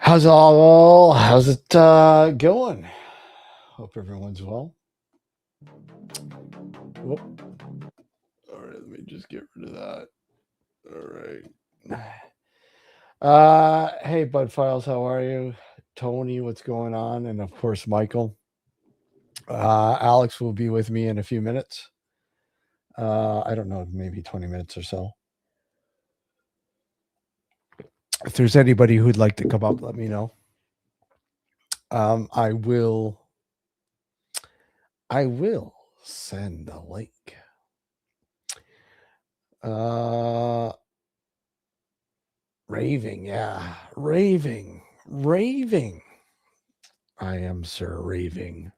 How's it going? Hope everyone's well. Whoop. All right, let me just get rid of that. All right. Hey, Bud Files, how are you? Tony, what's going on? And of course, Michael. Alex will be with me in a few minutes. I don't know, maybe 20 minutes or so. If there's anybody who'd like to come up, let me know. I will send a link. Raving, yeah. Raving. I am, sir, raving.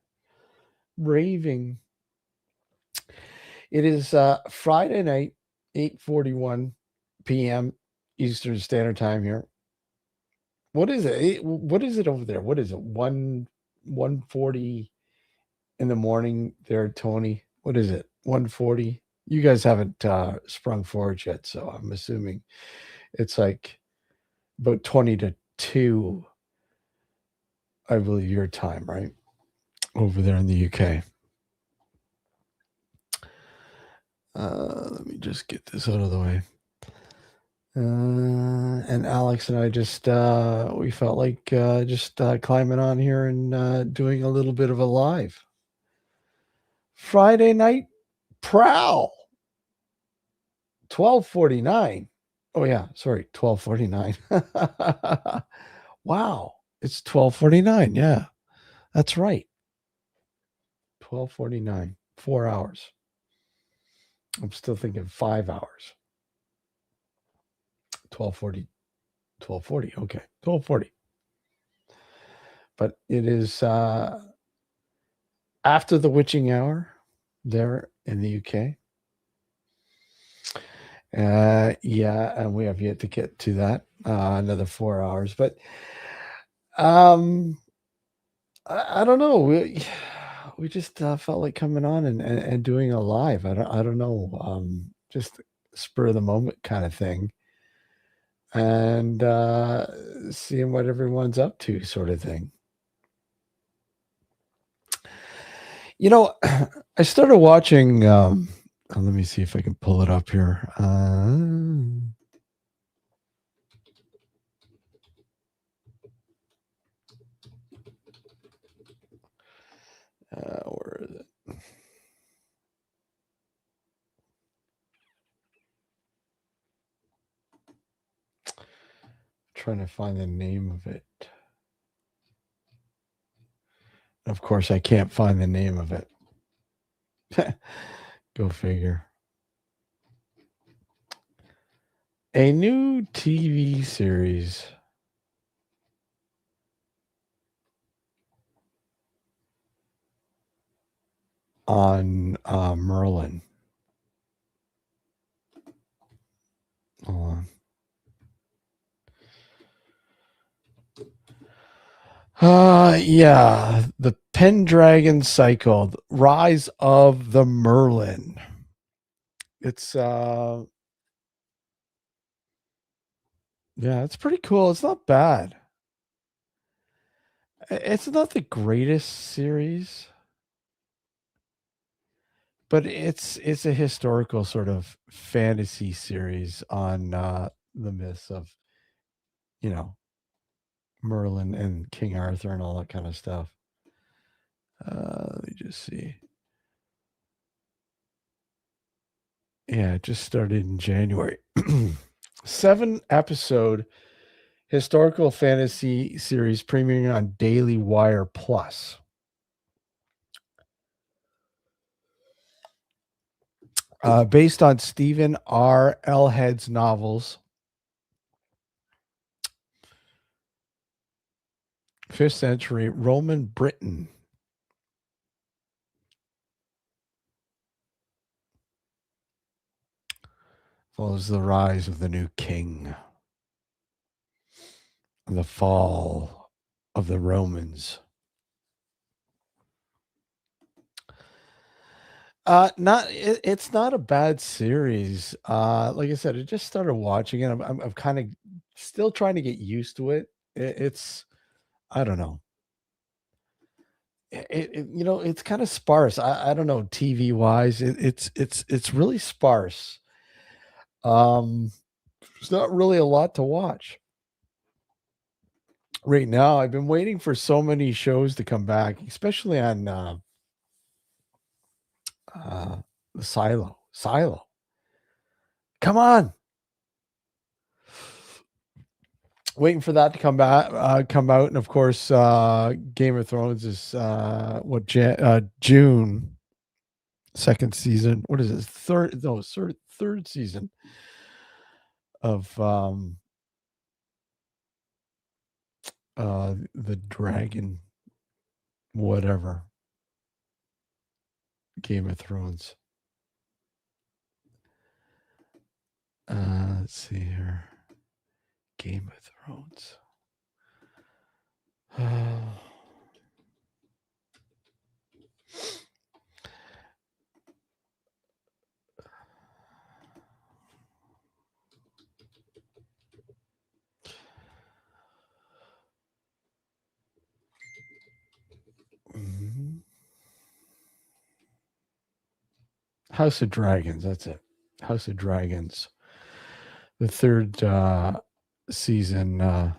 It is Friday night, 8:41 p.m. Eastern Standard Time here. What is it? What is it over there? What is it? 1:40 in the morning there, Tony? What is it? 1:40? You guys haven't sprung forward yet, so I'm assuming it's like about 20 to 2, I believe, your time, right? Over there in the UK. Let me just get this out of the way. And Alex and I just we felt like just climbing on here and doing a little bit of a live Friday night prowl. 12:49. Oh yeah, sorry, 12:49. Wow, it's 12:49. Yeah, that's right. 12:49. 4 hours. I'm still thinking 5 hours. 12:40. 12:40. Okay, 12:40. But it is after the witching hour there in the UK. Yeah, and we have yet to get to that. Another 4 hours. But I don't know. We just felt like coming on and doing a live. I don't know. Just spur of the moment kind of thing. And seeing what everyone's up to, sort of thing. You know, I started watching. Let me see if I can pull it up here. Where is it? Trying to find the name of it. Of course, I can't find the name of it. Go figure. A new TV series on Merlin. Hold on. Yeah, the Pendragon Cycle, Rise of the Merlin. It's yeah, it's pretty cool. It's not bad. It's not the greatest series, but it's a historical sort of fantasy series on the myths of, you know, Merlin and King Arthur and all that kind of stuff. Let me just see. Yeah, it just started in January. 7-episode historical fantasy series premiering on Daily Wire Plus. Based on Stephen R. Elhead's novels. 5th century Roman Britain. Follows the rise of the new king. And the fall of the Romans. It's not a bad series. Like I said, I just started watching it. I'm kind of still trying to get used to it. It's I don't know. It's kind of sparse. I don't know, TV wise. It's really sparse. Um, there's not really a lot to watch right now. I've been waiting for so many shows to come back, especially on uh, the Silo. Silo, come on! Waiting for that to come out, and of course, Game of Thrones is June second season. What is it? Third? No, third season of the Dragon, whatever, Game of Thrones. Let's see here. Game of Thrones. Mhm. House of Dragons. That's it. House of Dragons. The third season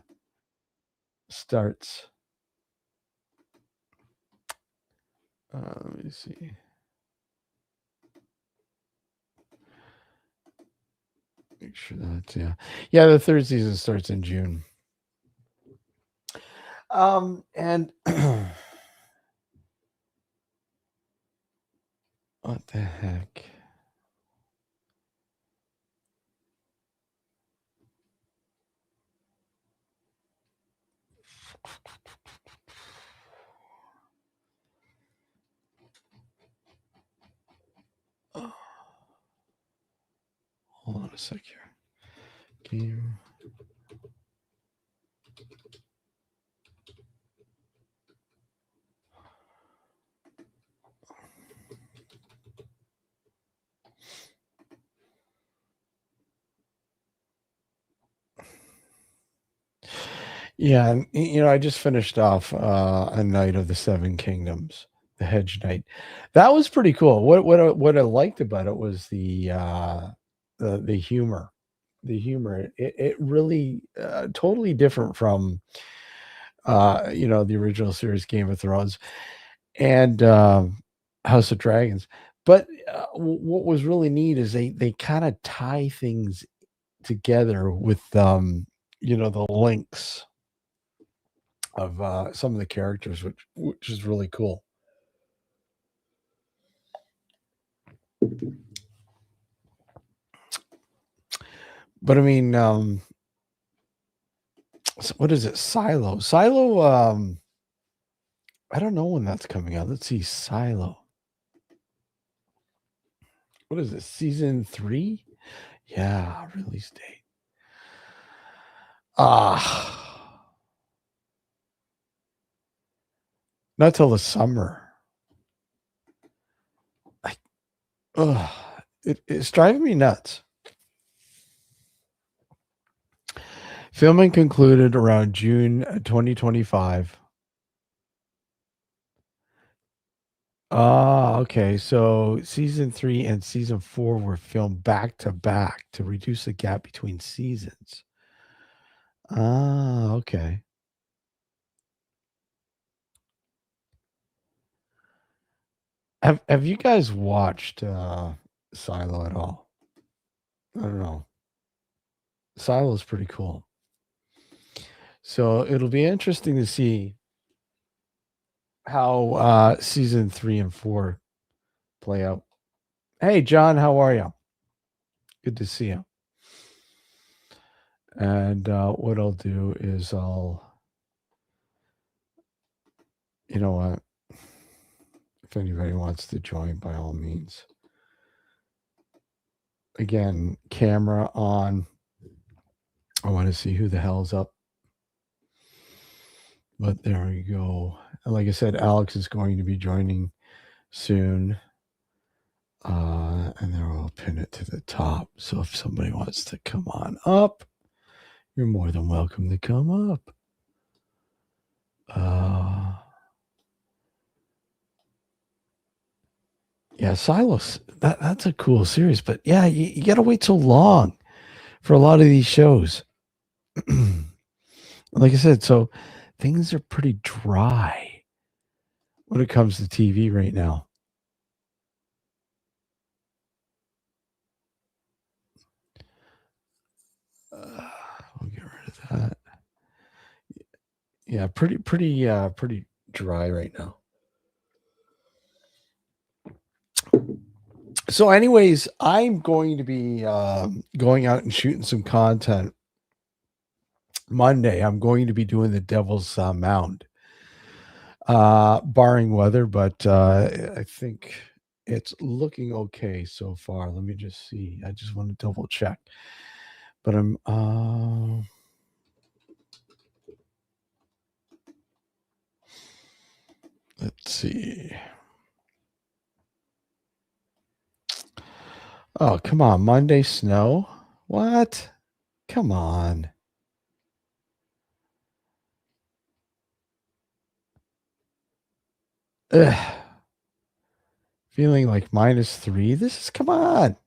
starts. Let me see. Make sure that's yeah. The third season starts in June. And what the heck? Oh, hold on a sec here. Game. Yeah, and I just finished off a Night of the Seven Kingdoms, the Hedge Knight. That was pretty cool. What I liked about it was the humor. The humor. It really totally different from the original series Game of Thrones and House of Dragons. But what was really neat is they kind of tie things together with the links of some of the characters, which is really cool. But I mean, what is it? Silo. Silo. I don't know when that's coming out. Let's see. Silo. What is it? Season 3? Yeah, release date. Not till the summer. It's driving me nuts. Filming concluded around June 2025. Okay. So season 3 and season 4 were filmed back to back to reduce the gap between seasons. Okay. Have you guys watched Silo at all? I don't know. Silo's pretty cool. So it'll be interesting to see how season 3 and 4 play out. Hey John, how are you? Good to see you. And what I'll do is you know what? If anybody wants to join, by all means. Again, camera on. I want to see who the hell's up. But there we go. And like I said, Alex is going to be joining soon. And then I'll pin it to the top. So if somebody wants to come on up, you're more than welcome to come up. Uh, yeah, Silos. That's a cool series, but yeah, you got to wait so long for a lot of these shows. Like I said, so things are pretty dry when it comes to TV right now. We'll get rid of that. Yeah, pretty dry right now. So, anyways, I'm going to be going out and shooting some content Monday. I'm going to be doing the Devil's Mound, barring weather, but I think it's looking okay so far. Let me just see. I just want to double check. But I'm let's see. Oh, come on. Monday snow? What? Come on. Ugh. Feeling like -3. This is come on.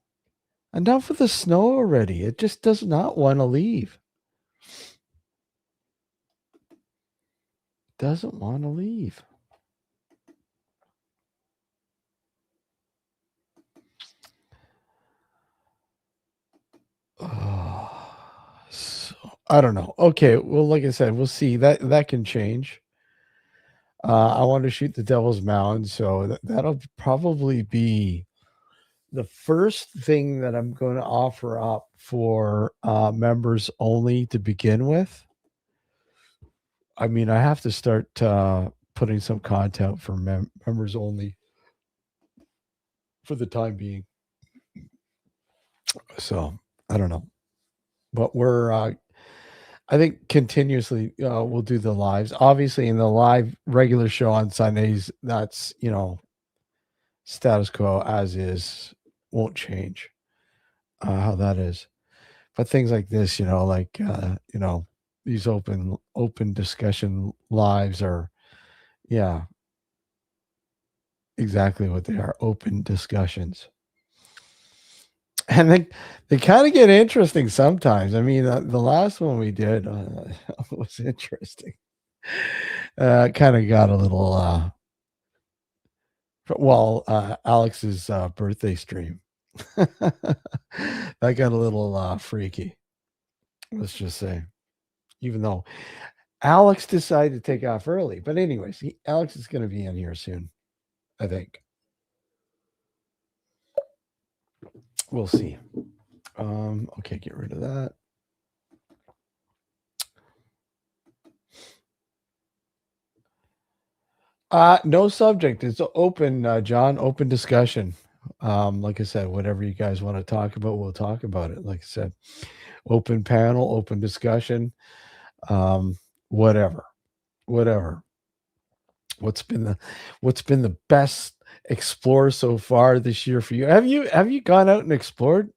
Enough with the snow already. It just does not want to leave. Doesn't want to leave. Oh, so I don't know. Okay, well, like I said, we'll see. That can change. I want to shoot the Devil's Mound, so that'll probably be the first thing that I'm going to offer up for members only to begin with. I mean, I have to start putting some content for members only for the time being. So I don't know, but we're I think continuously we'll do the lives. Obviously, in the live regular show on Sundays, that's status quo as is, won't change how that is. But things like this, like these open discussion lives are, yeah, exactly what they are, open discussions. And they kind of get interesting sometimes. I mean, the last one we did was interesting. Kind of got a little Alex's birthday stream. That got a little freaky. Let's just say, even though Alex decided to take off early, but anyways, Alex is going to be in here soon. I think we'll see. Okay, get rid of that. No subject. It's open, John. Open discussion. Like I said, whatever you guys want to talk about, we'll talk about it. Like I said, open panel, open discussion. Whatever, whatever. What's been the best explore so far this year for you? Have you gone out and explored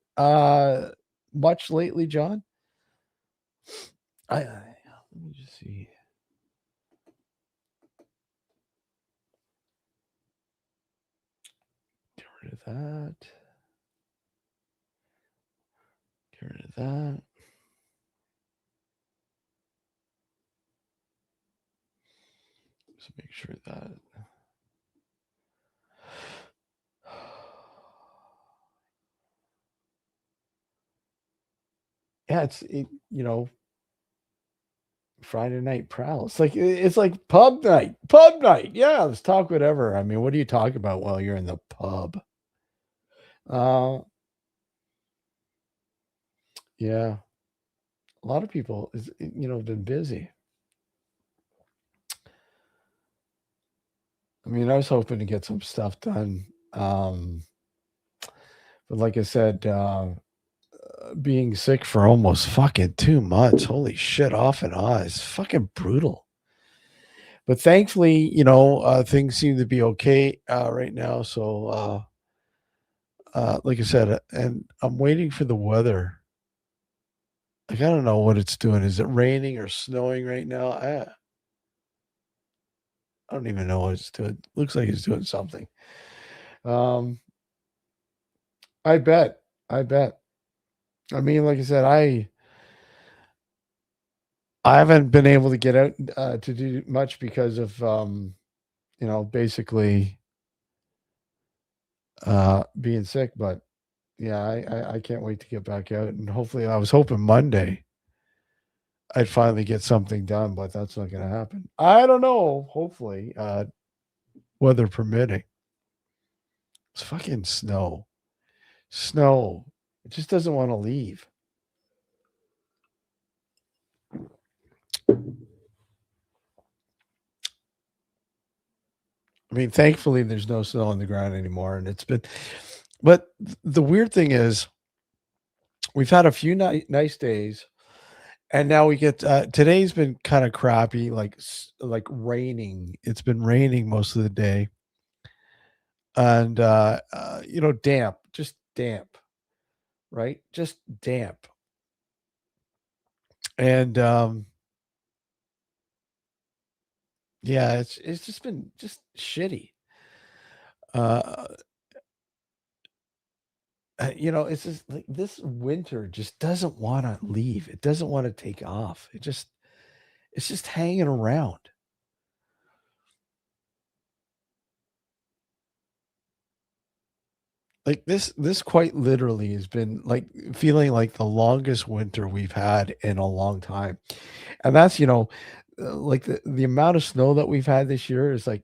much lately, John? Let me just see. Get rid of that. Get rid of that. Just make sure that. Yeah, Friday night prowl. It's like pub night. Pub night. Yeah, let's talk whatever. I mean, what do you talk about while you're in the pub? Uh yeah. A lot of people have been busy. I mean, I was hoping to get some stuff done. But like I said, being sick for almost fucking 2 months. Holy shit, off and on. It's fucking brutal. But thankfully, things seem to be okay right now. So, like I said, and I'm waiting for the weather. Like, I don't know what it's doing. Is it raining or snowing right now? I don't even know what it's doing. Looks like it's doing something. Um, I bet. I bet. I mean, like I said, I haven't been able to get out to do much because of basically being sick. But yeah, I can't wait to get back out, and hopefully, I was hoping Monday I'd finally get something done, but that's not going to happen. I don't know. Hopefully, weather permitting. It's fucking snow. Snow. It just doesn't want to leave. I mean, thankfully, there's no snow on the ground anymore, and it's been. But the weird thing is, we've had a few nice days, and now we get today's been kind of crappy, like raining. It's been raining most of the day, and damp, just damp, right? Just damp, and yeah, it's just been just shitty. Uh, it's just like this winter just doesn't want to leave. It doesn't want to take off. It's just hanging around. Like this quite literally has been like feeling like the longest winter we've had in a long time. And that's, like the amount of snow that we've had this year is like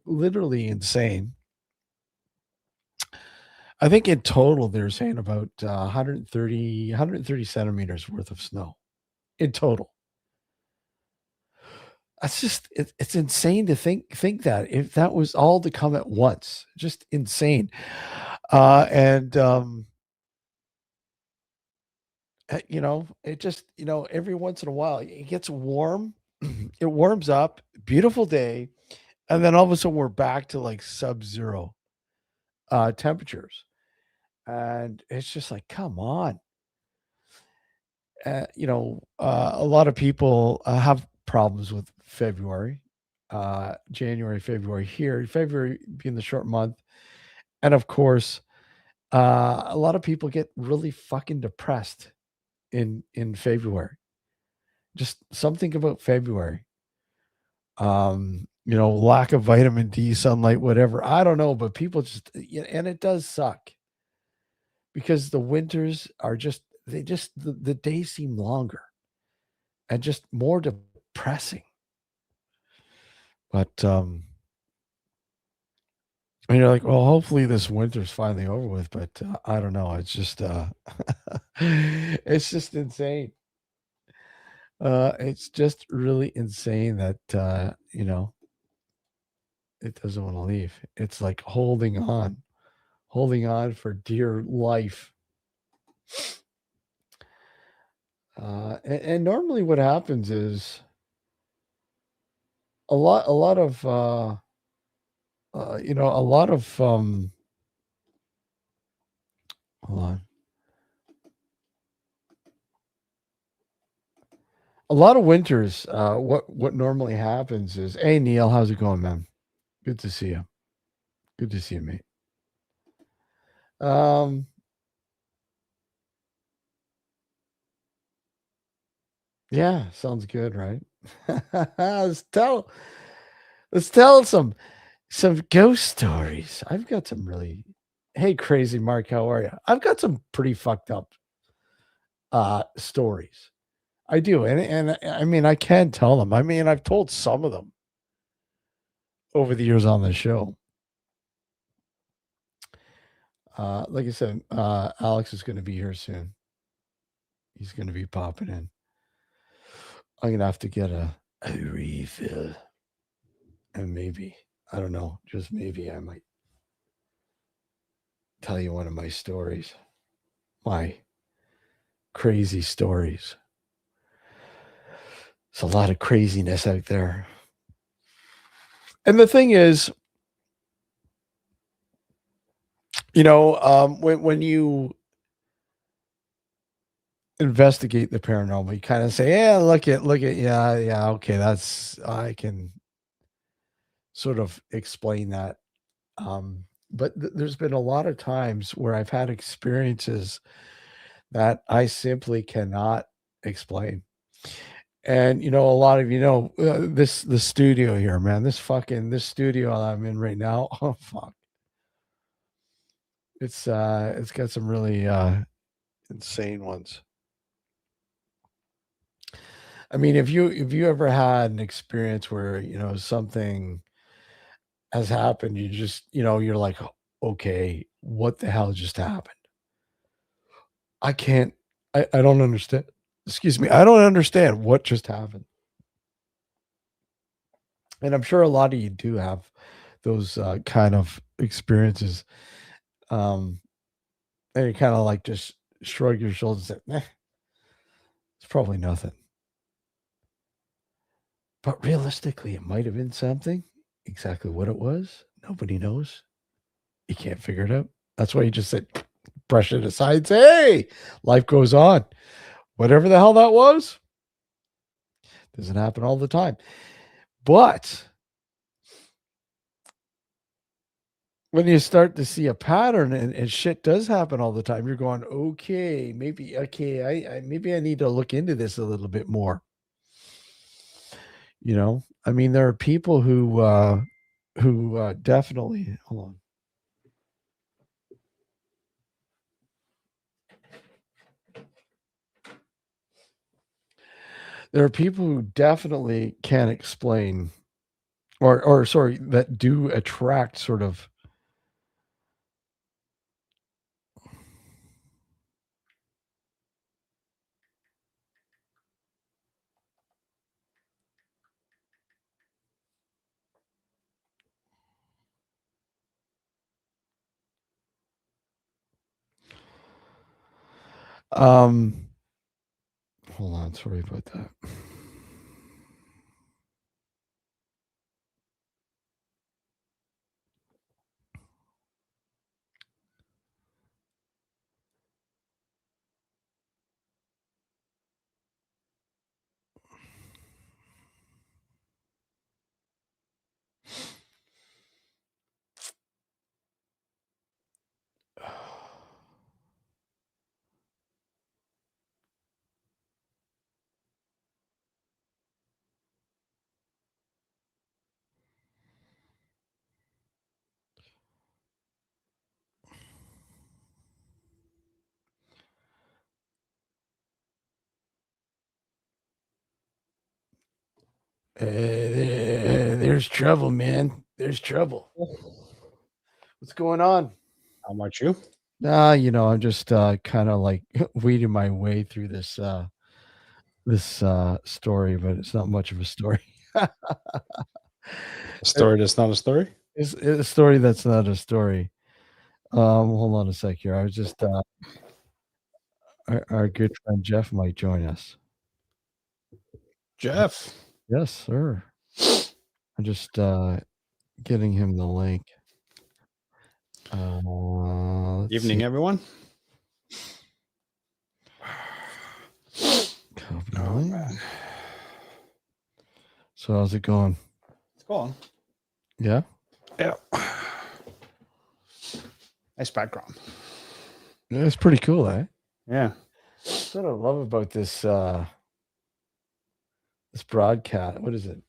literally insane. I think in total they're saying about 130 centimeters worth of snow in total. That's just it's insane to think that if that was all to come at once, just insane. And it just every once in a while it gets warm, it warms up, beautiful day, and then all of a sudden we're back to like sub-zero temperatures, and it's just like, come on. A lot of people have problems with February, January, February here, February being the short month. And of course, a lot of people get really fucking depressed in February. Just something about February. Lack of vitamin D, sunlight, whatever. I don't know, but people just yeah, and it does suck because the winters are just the days seem longer and just more depressing. But and you're like, well, hopefully this winter's finally over with. But I don't know. It's just it's just insane. It's just really insane that it doesn't want to leave. It's like holding on for dear life. And normally, what happens is a lot of a lot of hold on. A lot of winters, what normally happens is, hey Neil, how's it going, man? Good to see you. Good to see you, mate. Um, yeah, sounds good, right? let's tell let's tell some ghost stories. I've got some really hey crazy Mark, how are you? I've got some pretty fucked up stories. I do. And I mean I can tell them. I mean, I've told some of them over the years on the show. Like I said, Alex is gonna be here soon. He's gonna be popping in. I'm gonna have to get a refill. And maybe, I don't know, just maybe I might tell you one of my stories. My crazy stories. There's a lot of craziness out there. And the thing is, when you investigate the paranormal, you kind of say, yeah, look at, yeah, yeah, okay, that's, I can, sort of explain that. But there's been a lot of times where I've had experiences that I simply cannot explain. And a lot of this the studio here, man. This studio I'm in right now. Oh fuck, it's got some really insane ones. I mean, if you ever had an experience where something has happened, you just you're like, okay, what the hell just happened? I can't. I don't understand. Excuse me. I don't understand what just happened. And I'm sure a lot of you do have those kind of experiences. Um, and you kind of like just shrug your shoulders and say, it's probably nothing. But realistically, it might have been something. Exactly what it was, nobody knows. You can't figure it out. That's why you just said, brush it aside and say, hey, life goes on. Whatever the hell that was, doesn't happen all the time. But when you start to see a pattern and shit does happen all the time, you're going, maybe I need to look into this a little bit more. I mean, there are people who definitely hold on. There are people who definitely can't explain, or sorry, that do attract sort of. Um, hold on, sorry about that. There's trouble, man. There's trouble. What's going on? How about you? I'm just kind of like weeding my way through this story, but it's not much of a story. A story that's not a story? It's a story that's not a story. Hold on a sec here. I was just our good friend Jeff might join us. Jeff. Yes, sir. I'm just getting him the link. Let's Evening, see. everyone. Copy Oh, link. man. So how's it going? It's going. Yeah. Yeah. Nice background. Yeah, it's pretty cool, eh? Yeah. That's what I love about this broadcast. What is it?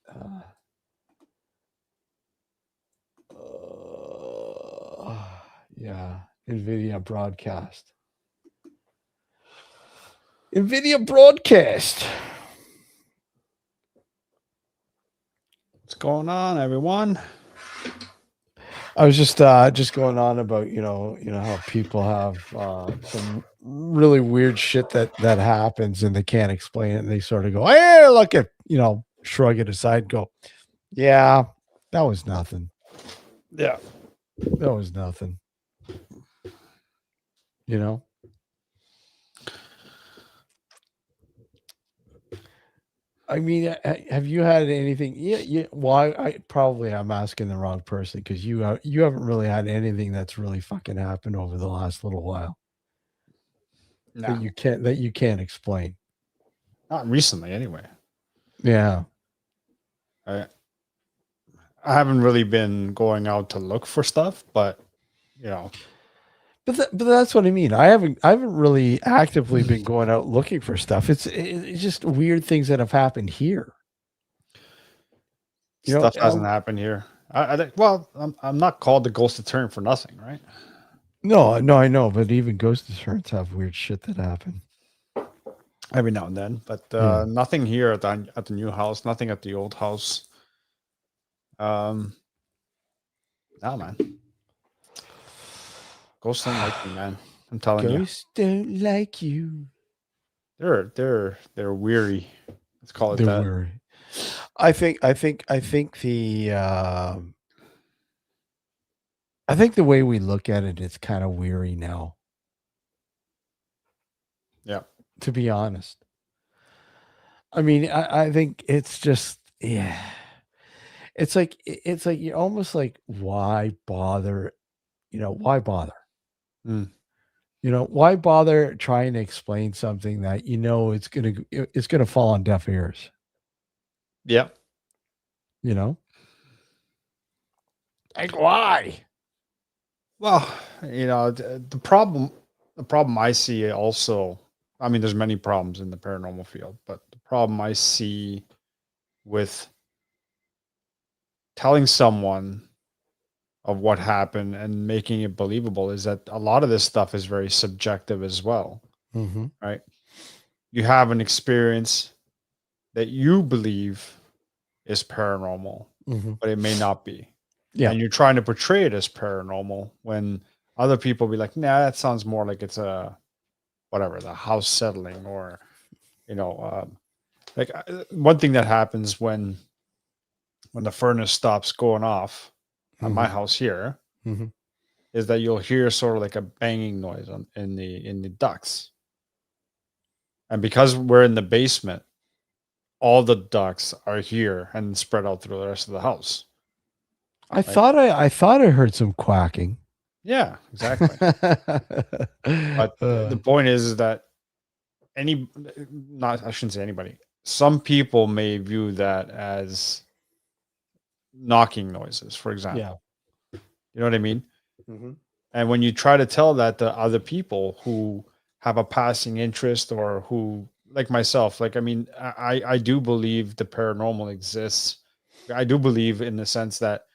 Yeah, NVIDIA broadcast. NVIDIA broadcast. What's going on, everyone? I was just going on about how people have some really weird shit that happens and they can't explain it and they sort of go, hey, look at shrug it aside, go, yeah, that was nothing. Yeah. That was nothing. You know. I mean, have you had anything? Yeah, yeah. Well, I'm asking the wrong person because you haven't really had anything that's really fucking happened over the last little while No. that you can't explain. Not recently, anyway. Yeah. I I haven't really been going out to look for stuff, but you know, But that's what I mean. I haven't really actively been going out looking for stuff. It's just weird things that have happened here. You know, stuff hasn't happened here. Well, I'm not called the ghost attorney for nothing, right? no, no, I know, but even ghost insurance have weird shit that happen. Every now and then, but Yeah. nothing here at the new house. Nothing at the old house. No, man. Ghosts don't like me, man. I'm telling you, Ghosts don't like you. they're weary. Let's call it They're that. weary. I think the way we look at it is kind of weary now, Yeah. to be honest. I mean, I think it's just yeah. It's like you're almost like why bother? Why bother? Mm. Why bother trying to explain something that it's gonna fall on deaf ears? Yeah. You know, like why? Well, the problem I see also, I mean, there's many problems in the paranormal field, but the problem I see with telling someone of what happened and making it believable is that a lot of this stuff is very subjective as well, Mm-hmm. right? You have an experience that you believe is paranormal, Mm-hmm. but it may not be. Yeah. And you're trying to portray it as paranormal when other people be like, nah, that sounds more like it's a whatever, the house settling or, you know, one thing that happens when the furnace stops going off at my Mm-hmm. house here Mm-hmm. is that you'll hear sort of like a banging noise in the ducts. And because we're in the basement, all the ducts are here and spread out through the rest of the house. I Right. thought I heard some quacking. Yeah, exactly. But the Uh, point is that any not I shouldn't say anybody. Some people may view that as knocking noises, for yeah. example. You know what I mean? Mm-hmm. And when you try to tell that to other people who have a passing interest or who, like myself, like, I mean, I do believe the paranormal exists. I do believe in the sense that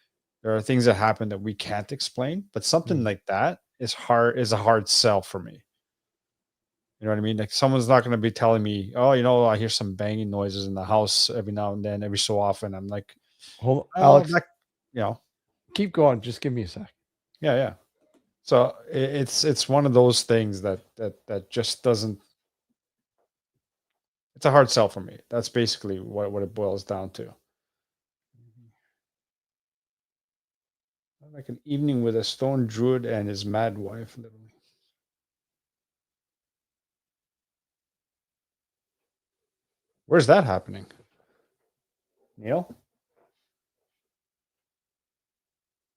there are things that happen that we can't explain, but something like that is a hard sell for me. You know what I mean? Like someone's not going to be telling me, "Oh, I hear some banging noises in the house every now and then, every so often." I'm like, Hold on, "Oh, Alex. that, you know, Keep going. Just give me a sec. yeah, yeah." So it's one of those things that just doesn't. It's a hard sell for me. That's basically what it boils down to. Like an evening with a stone druid and his mad wife, literally. Where's that happening, Neil?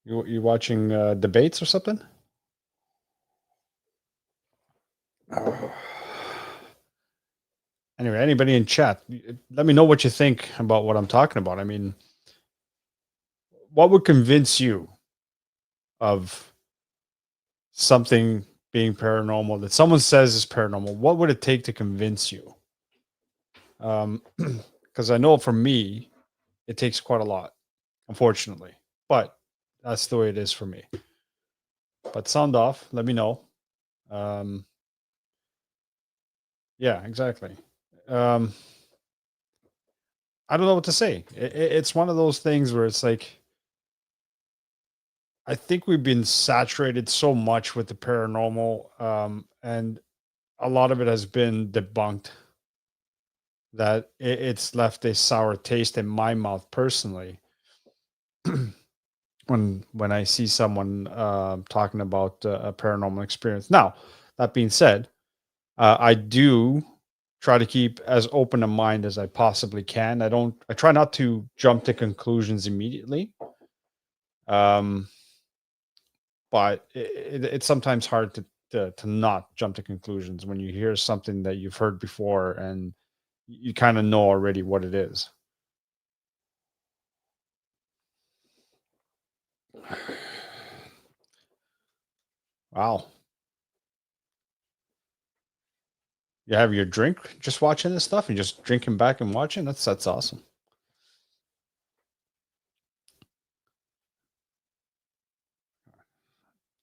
You watching debates or something? Anyway, anybody in chat, let me know what you think about what I'm talking about. I mean, what would convince you of something being paranormal that someone says is paranormal? What would it take to convince you? Because I know for me, it takes quite a lot, unfortunately, but that's the way it is for me. But sound off, let me know. Um, yeah, exactly. Um, I don't know what to say. It's one of those things where it's like, I think we've been saturated so much with the paranormal, and a lot of it has been debunked that it's left a sour taste in my mouth personally when I see someone talking about a paranormal experience. Now, that being said, I do try to keep as open a mind as I possibly can. I try not to jump to conclusions immediately. Um, but it's sometimes hard to not jump to conclusions when you hear something that you've heard before and you kind of know already what it is. Wow. You have your drink just watching this stuff and just drinking back and watching? That's awesome.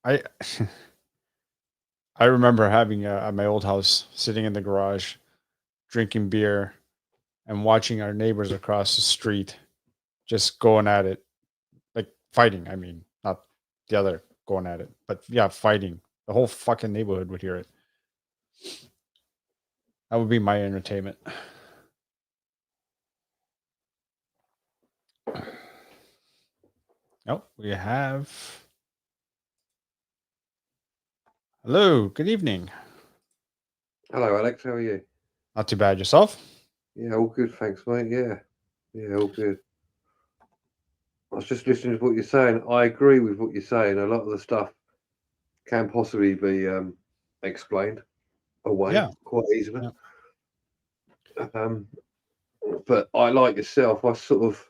I I remember having at my old house, sitting in the garage, drinking beer and watching our neighbors across the street just going at it, like fighting. I mean, not the other going at it, but yeah, fighting. The whole fucking neighborhood would hear it. That would be my entertainment. Oh, we have. Hello, good evening. Hello, Alex. How are you? Not too bad yourself. Yeah, all good, thanks, mate. Yeah, all good. I was just listening to what you're saying. I agree with what you're saying. A lot of the stuff can possibly be explained away Yeah, quite easily. yeah, But I, like yourself, I sort of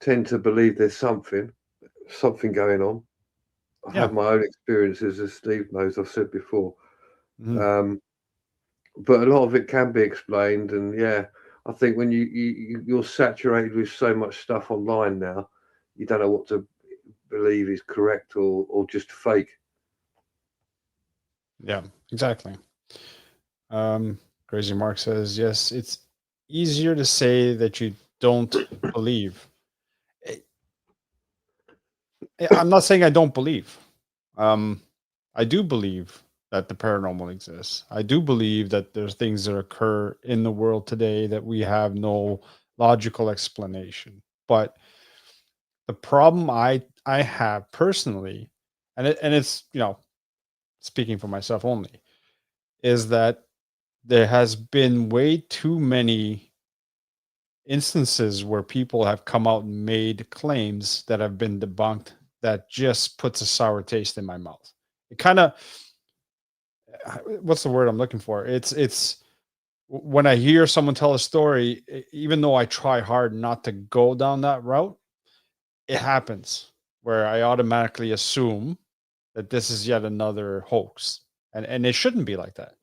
tend to believe there's something going on. I've yeah. had my own experiences, as Steve knows. I've said before. Mhm. Um, but a lot of it can be explained, and yeah, I think when you're saturated with so much stuff online now, you don't know what to believe is correct or just fake. Yeah, exactly. Crazy Mark says, yes, it's easier to say that you don't believe. Eh, I'm not saying I don't believe. Um, I do believe that the paranormal exists. I do believe that there's things that occur in the world today that we have no logical explanation. But the problem I have personally, and it's speaking for myself only, is that there has been way too many instances where people have come out and made claims that have been debunked that just puts a sour taste in my mouth. It kind of, what's the word I'm looking for? It's when I hear someone tell a story, even though I try hard not to go down that route, it happens where I automatically assume that this is yet another hoax, and it shouldn't be like that.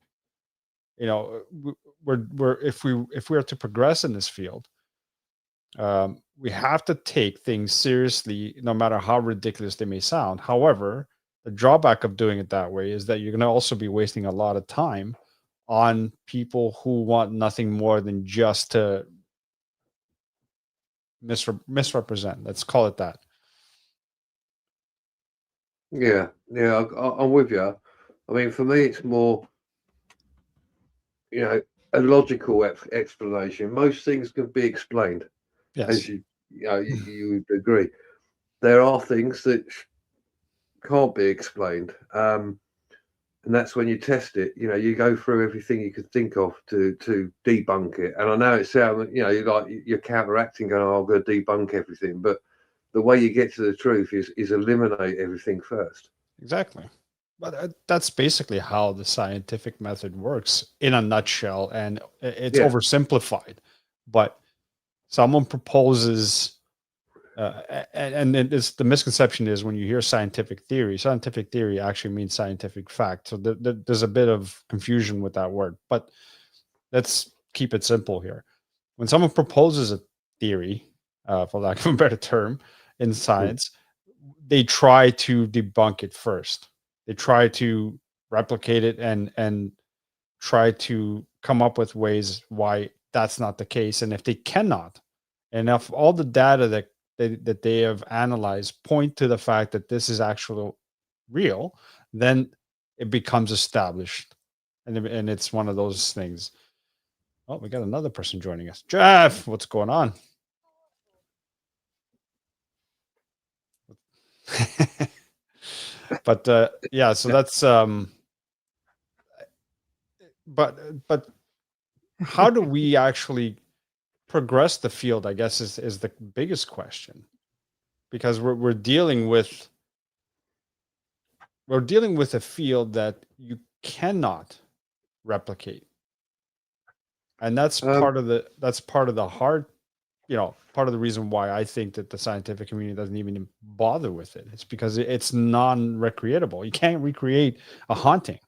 We're if we are to progress in this field, we have to take things seriously, no matter how ridiculous they may sound. However, the drawback of doing it that way is that you're going to also be wasting a lot of time on people who want nothing more than just to misrepresent. Let's call it that. Yeah, I'm with you. I mean, for me, it's more, you know, a logical explanation. Most things can be explained, as Yes. you would agree. There are things that can't be explained. And that's when you test it. You go through everything you could think of to debunk it. And I know it sounds, you're counteracting, going, "Oh, I'm going to debunk everything," but the way you get to the truth is eliminate everything first. Exactly. But that's basically how the scientific method works in a nutshell, and it's Yeah, oversimplified. But someone proposes, and it's the misconception is when you hear scientific theory actually means scientific fact. So there's a bit of confusion with that word. But let's keep it simple here. When someone proposes a theory, for lack of a better term, in mm, science, they try to debunk it first. They try to replicate it and try to come up with ways why that's not the case. And if they cannot, and if all the data that they have analyzed point to the fact that this is actually real, then it becomes established. And it's one of those things. Oh, we got another person joining us. Jeff, what's going on? But yeah, so that's but how do we actually progress the field, I guess, is the biggest question, because we're dealing with a field that you cannot replicate, and that's um, part of the hard part of the reason why I think that the scientific community doesn't even bother with it. It's because it's non-recreatable. You can't recreate a haunting.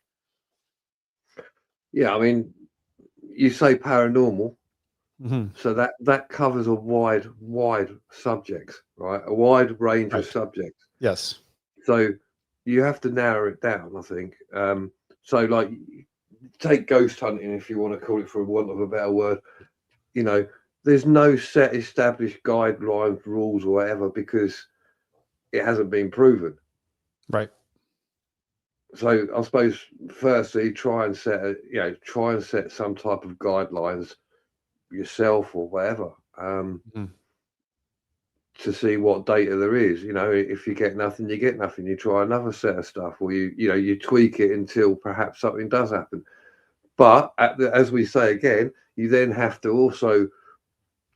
Yeah, I mean, you say paranormal, Mm-hmm. so that covers a wide subjects, right? A wide range of Right. subjects. Yes. So you have to narrow it down, I think. So like, take ghost hunting, if you want to call it, for want of a better word. There's no set established guidelines, rules, or whatever, because it hasn't been proven. Right. So I suppose firstly, try and set some type of guidelines yourself or whatever, to see what data there is. If you get nothing, you get nothing. You try another set of stuff, or you tweak it until perhaps something does happen. But as we say again, you then have to also,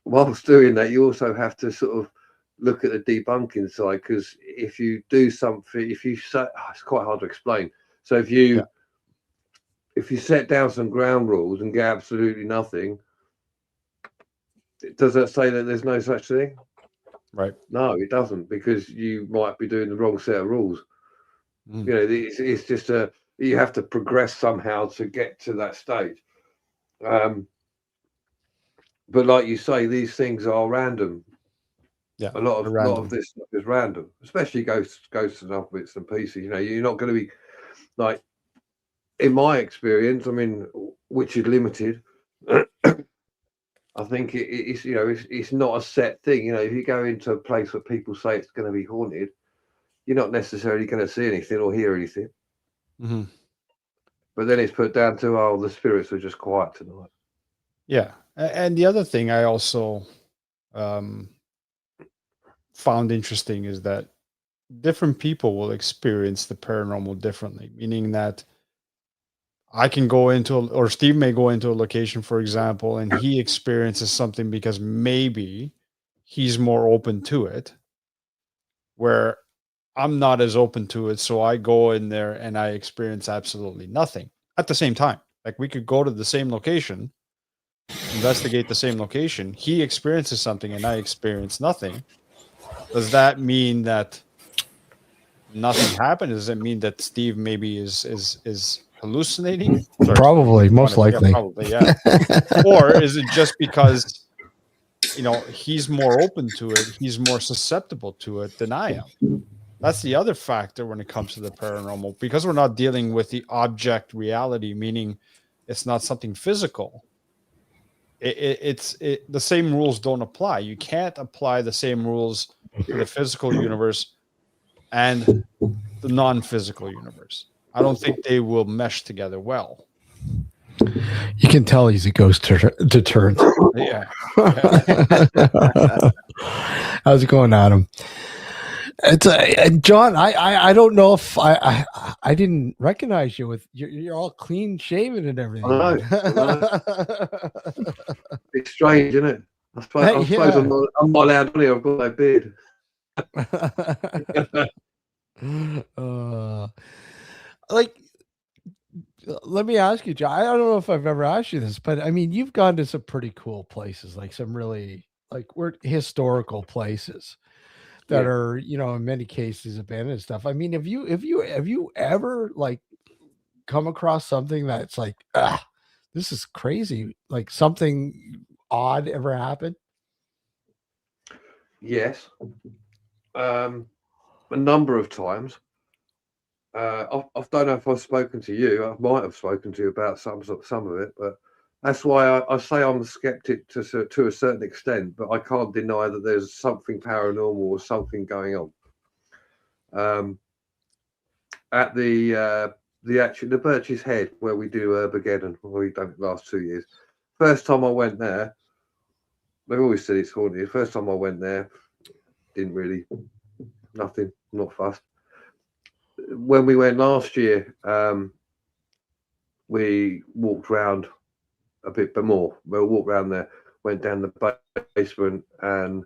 whilst doing that, you also have to sort of look at the debunking side, because if you do something, if you say, it's quite hard to explain. So if you set down some ground rules and get absolutely nothing, does that say that there's no such thing? Right. No, it doesn't, because you might be doing the wrong set of rules. Mm. It's just you have to progress somehow to get to that stage. But like you say, these things are random. Yeah. A lot of this stuff is random, especially ghosts and other bits and pieces. You're not going to be like, in my experience, I mean, which is limited. I think it's not a set thing. If you go into a place where people say it's going to be haunted, you're not necessarily going to see anything or hear anything. Mm-hmm. But then it's put down to, the spirits are just quiet tonight. Yeah. And the other thing I also found interesting is that different people will experience the paranormal differently, meaning that I can go into, or Steve may go into a location, for example, and he experiences something because maybe he's more open to it, where I'm not as open to it. So I go in there and I experience absolutely nothing at the same time. Like, we could go to the same location, investigate the same location. He experiences something and I experience nothing. Does that mean that nothing happened? Does it mean that Steve maybe is hallucinating? Sorry, Probably, Steve, most likely. Yeah, probably, yeah. Or is it just because he's more open to it, he's more susceptible to it than I am? That's the other factor when it comes to the paranormal, because we're not dealing with the object reality, meaning it's not something physical. It's the same rules don't apply. You can't apply the same rules to the physical universe and the non-physical universe. I don't think they will mesh together well. You can tell he's a ghost deterrent. Yeah. How's it going, Adam? It's John. I don't know if I didn't recognize you with you're all clean shaven and everything. I know. It's strange, isn't it? I suppose I'm not allowed on here. I've got no beard. Like, let me ask you, John. I don't know if I've ever asked you this, but I mean, you've gone to some pretty cool places, like some really we're historical places that are, in many cases abandoned stuff. I mean, have you ever come across something that's like, this is crazy, like something odd ever happened? Yes, a number of times. I don't know if I've spoken to you. I might have spoken to you about some of it, but that's why I say I'm a skeptic to a certain extent. But I can't deny that there's something paranormal or something going on. At the Birch's Head, where we do Armageddon, where we've done it the last 2 years. First time I went there, they've always said it's haunted. First time I went there, didn't really, nothing, not fussed. When we went last year, we walked around a bit more. We walked around there, went down the basement, and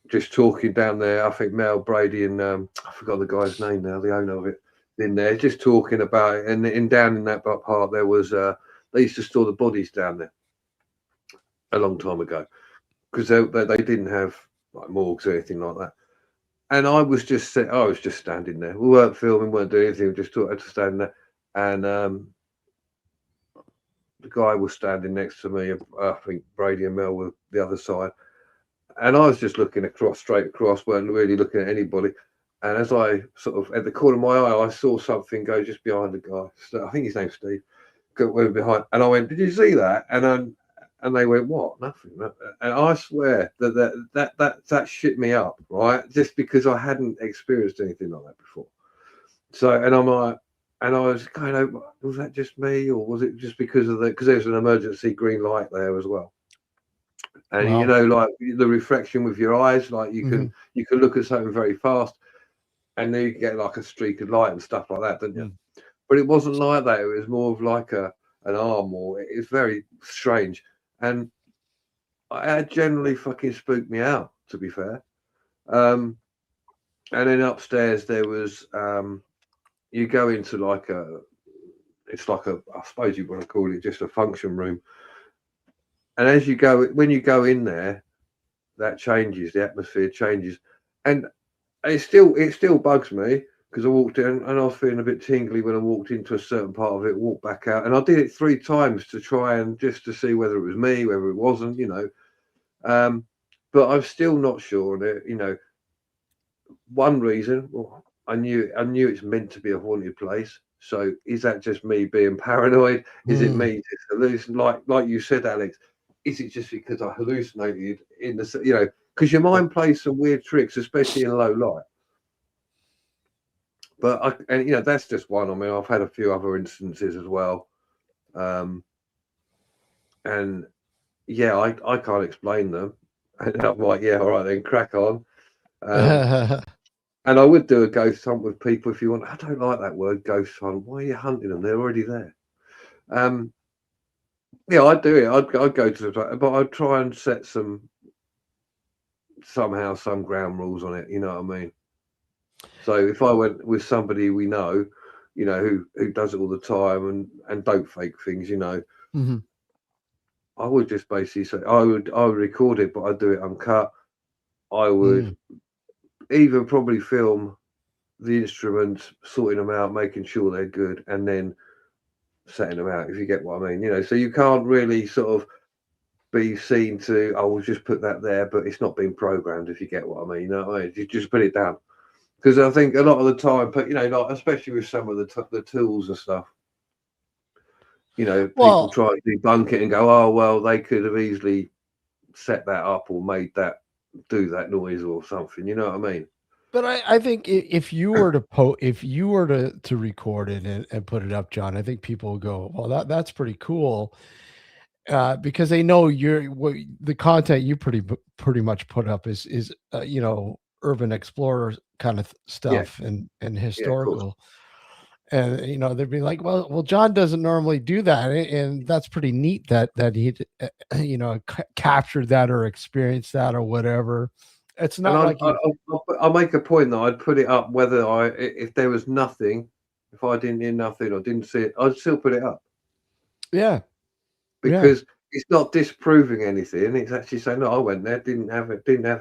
just talking down there. I think Mel Brady and I forgot the guy's name now, the owner of it, in there, just talking about it. And down in that part, there was they used to store the bodies down there a long time ago. because they didn't have like morgues or anything like that. And I was just standing there. We weren't filming, weren't doing anything. We just had to stand there. And the guy was standing next to me. I think Brady and Mel were the other side. And I was just looking straight across, weren't really looking at anybody. And as I sort of, at the corner of my eye, I saw something go just behind the guy. So I think his name's Steve. Went behind, and I went, "Did you see that?" And they went, "What? Nothing." And I swear that shit me up, right? Just because I hadn't experienced anything like that before. So, and I'm like, and I was kind of, was that just me, or was it just because there's an emergency green light there as well? And Wow. you know, like the reflection with your eyes, like you can look at something very fast, and then you get like a streak of light and stuff like that, don't you? But it wasn't like that. It was more of like an arm, or it's very strange. And it generally fucking spooked me out, to be fair. And then upstairs there was, you go into like it's like I suppose you want to call it just a function room. And as you go, when you go in there, that changes, the atmosphere changes. And it still bugs me, because I walked in and I was feeling a bit tingly when I walked into a certain part of it, walked back out, and I did it 3 times to try and just to see whether it was me, whether it wasn't, you know. But I'm still not sure on it, you know. One reason, well, I knew it's meant to be a haunted place. So is that just me being paranoid? Is it me just hallucinating? Like you said, Alex, is it just because I hallucinated in the, you know, because your mind plays some weird tricks, especially in low light. But and you know, that's just one. I mean, I've had a few other instances as well, and yeah, I can't explain them. And I'm like, yeah, all right, then crack on. And I would do a ghost hunt with people if you want. I don't like that word, ghost hunt. Why are you hunting them? They're already there. Yeah, I'd do it. I'd go to the, but I'd try and set some ground rules on it. You know what I mean? So if I went with somebody we know, you know, who does it all the time and don't fake things, you know, I would just basically say I would record it, but I'd do it uncut. I would even probably film the instruments, sorting them out, making sure they're good, and then setting them out, if you get what I mean. You know, so you can't really sort of be seen to, oh, we'll just put that there, but it's not being programmed, if you get what I mean. You know what I mean? You just put it down. Because I think a lot of the time, but you know, like especially with some of the tools and stuff, you know, people try to debunk it and go, oh, well, they could have easily set that up or made that do that noise or something. You know what I mean? But I think if you were to record it and put it up, John, I think people will go, well, that's pretty cool, because they know the content you pretty much put up is you know, urban explorer kind of stuff and historical. And you know, they'd be like, well, John doesn't normally do that, and that's pretty neat that he, you know, captured that or experienced that or whatever. It's not And like I'll make a point that I'd put it up whether if there was nothing, if I didn't hear nothing or didn't see it, I'd still put it up. Yeah. Because it's not disproving anything. It's actually saying, no, I went there, didn't have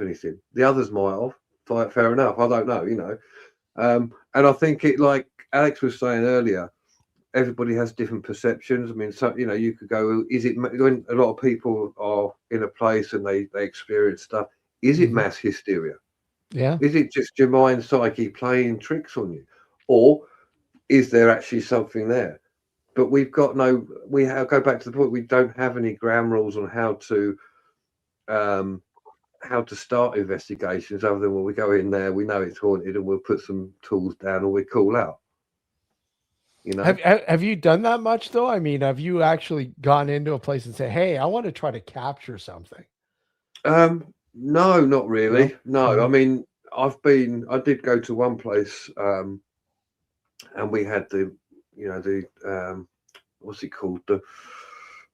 anything. The others might have. Fair enough. I don't know, you know. And I think it, like Alex was saying earlier, everybody has different perceptions. I mean, so you know, you could go, is it when a lot of people are in a place and they experience stuff? Is it mass hysteria? Yeah. Is it just your mind psyche playing tricks on you, or is there actually something there? But we've got go back to the point, we don't have any ground rules on how to start investigations other than when we go in there, we know it's haunted and we'll put some tools down or we call out. You know, have you done that much though? I mean, have you actually gone into a place and say, hey, I want to try to capture something? No, not really. No, I Mhm. mean, I did go to one place, and we had the what's it called,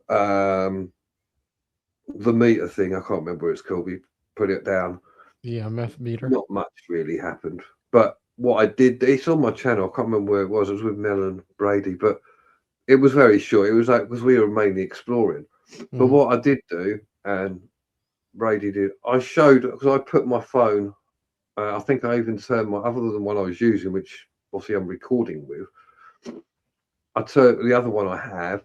the meter thing. I can't remember what it's called. We put it down. The EMF meter. Not much really happened, but what I did, it's on my channel. I can't remember where it was. It was with Mel and Brady, but it was very short. It was like, because we were mainly exploring. But what I did do, and Brady did. I showed because I put my phone. I think I even turned my other than one I was using, which obviously I'm recording with. I turned the other one I have.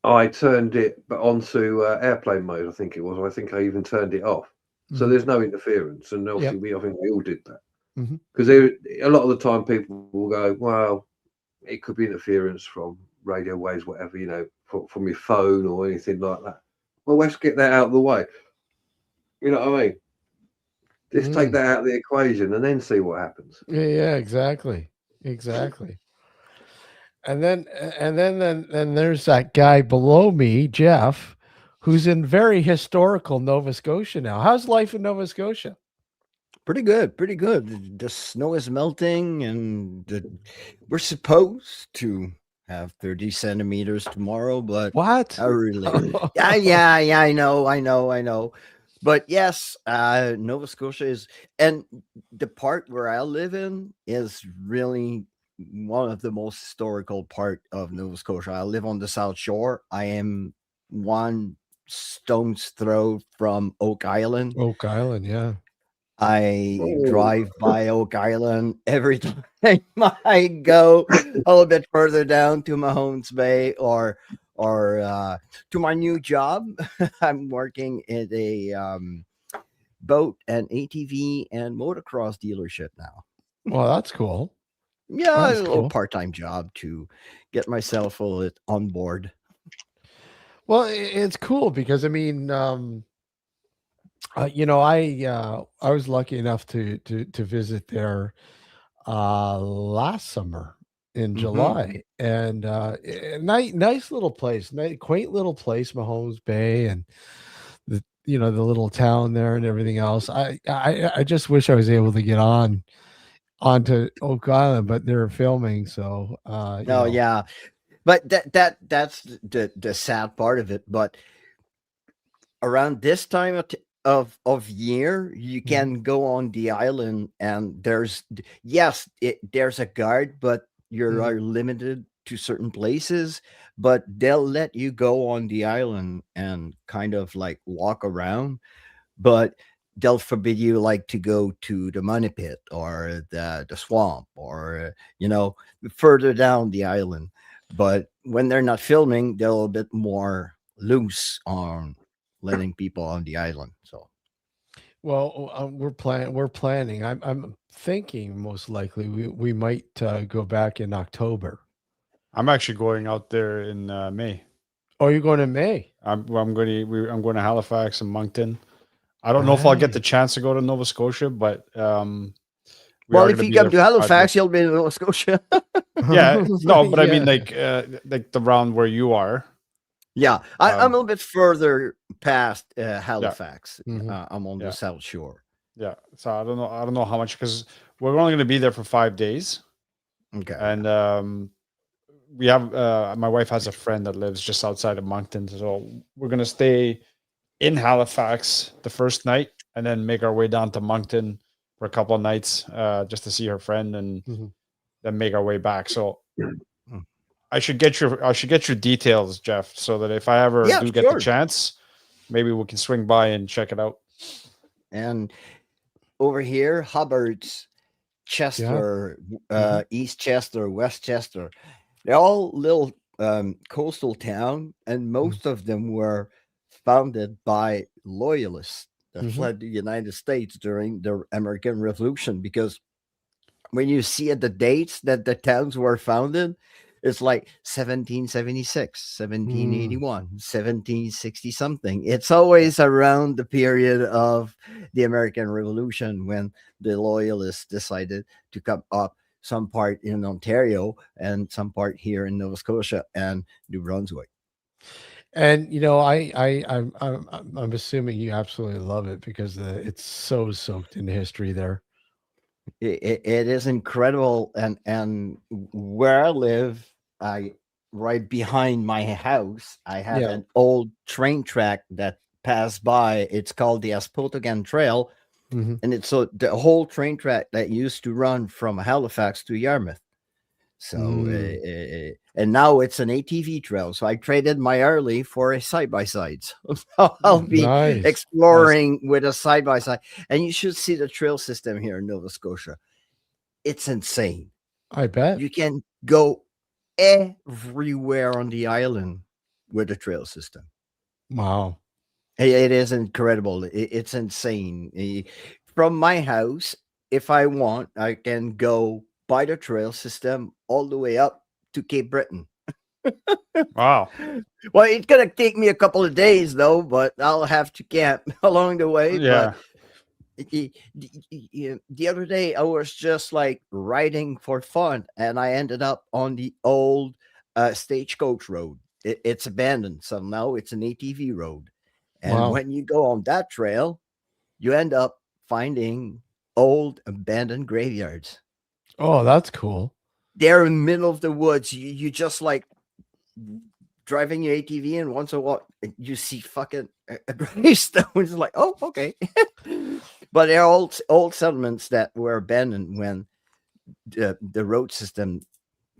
I turned it but onto airplane mode. I think it was. I think I even turned it off. So there's no interference, and obviously I think we all did that because a lot of the time people will go, well, it could be interference from radio waves, whatever, from your phone or anything like that. Well, let's get that out of the way. You know what I mean? Just take that out of the equation and then see what happens. Yeah, exactly. And then there's that guy below me, Jeff, who's in very historical Nova Scotia now. How's life in Nova Scotia? Pretty good. The snow is melting, and we're supposed to have 30 centimeters tomorrow, but what? not really. yeah, I know. But yes, Nova Scotia is, and the part where I live in is really one of the most historical part of Nova Scotia. I live on the South Shore. I am one stone's throw from Oak Island. Oak Island, yeah. I drive by Oak Island every time I go a little bit further down to Mahones Bay or to my new job. I'm working at a boat and ATV and motocross dealership now. Well, that's cool. Yeah, That's a little cool. part-time job to get myself a little on board. Well, it's cool because I mean, I was lucky enough to visit there last summer in July, and nice little place, quaint little place, Mahomes Bay, and the the little town there and everything else. I just wish I was able to get onto Oak Island, but they're filming, so yeah, but that's the sad part of it. But around this time of year, you can go on the island, and there's a guard, but you're limited to certain places, but they'll let you go on the island and kind of like walk around, but they'll forbid you like to go to the money pit or the swamp or further down the island. But when they're not filming, they're a little bit more loose on letting people on the island. So well, we're planning. I'm thinking most likely we might go back in October. I'm actually going out there in May. Oh, you're going in May? I'm going to Halifax and Moncton. I don't know if I'll get the chance to go to Nova Scotia, but if you come to Halifax, you'll be in Nova Scotia. Yeah, no, but I mean like the round where you are. Yeah, I'm a little bit further past Halifax. I'm on the South Shore. Yeah, so I don't know how much, because we're only going to be there for 5 days. Okay, and we have my wife has a friend that lives just outside of Moncton, so we're going to stay in Halifax the first night and then make our way down to Moncton for a couple of nights just to see her friend, and then make our way back. So I should get your details, Jeff, so that if I ever do get the chance, maybe we can swing by and check it out. And over here, Hubbard's, Chester, East Chester, West Chester, they're all little coastal town, and most of them were founded by loyalists that fled the United States during the American Revolution. Because when you see the dates that the towns were founded, it's like 1776, 1781, 1760 something. It's always around the period of the American Revolution when the loyalists decided to come up, some part in Ontario and some part here in Nova Scotia and New Brunswick. And I'm assuming you absolutely love it because it's so soaked in history there. It is incredible, and where I live, right behind my house, I have an old train track that passed by. It's called the Aspotogan Trail, and it's the whole train track that used to run from Halifax to Yarmouth. So, and now it's an ATV trail. So I traded my Harley for a side by side. So I'll be Nice. exploring with a side by side. And you should see the trail system here in Nova Scotia. It's insane. I bet. You can go everywhere on the island with the trail system. Wow. It is incredible. It's insane. From my house, if I want, I can go by the trail system all the way up to Cape Breton. Wow. Well, it's gonna take me a couple of days though, but I'll have to camp along the way. Yeah. But the other day I was just like riding for fun, and I ended up on the old stagecoach road. It's abandoned, so now it's an ATV road. And Wow. when you go on that trail, you end up finding old abandoned graveyards. Oh, that's cool. They're in the middle of the woods. You just like driving your ATV, and once in a while you see fucking a gravestone. It's like, oh, okay. But they're old settlements that were abandoned when the road system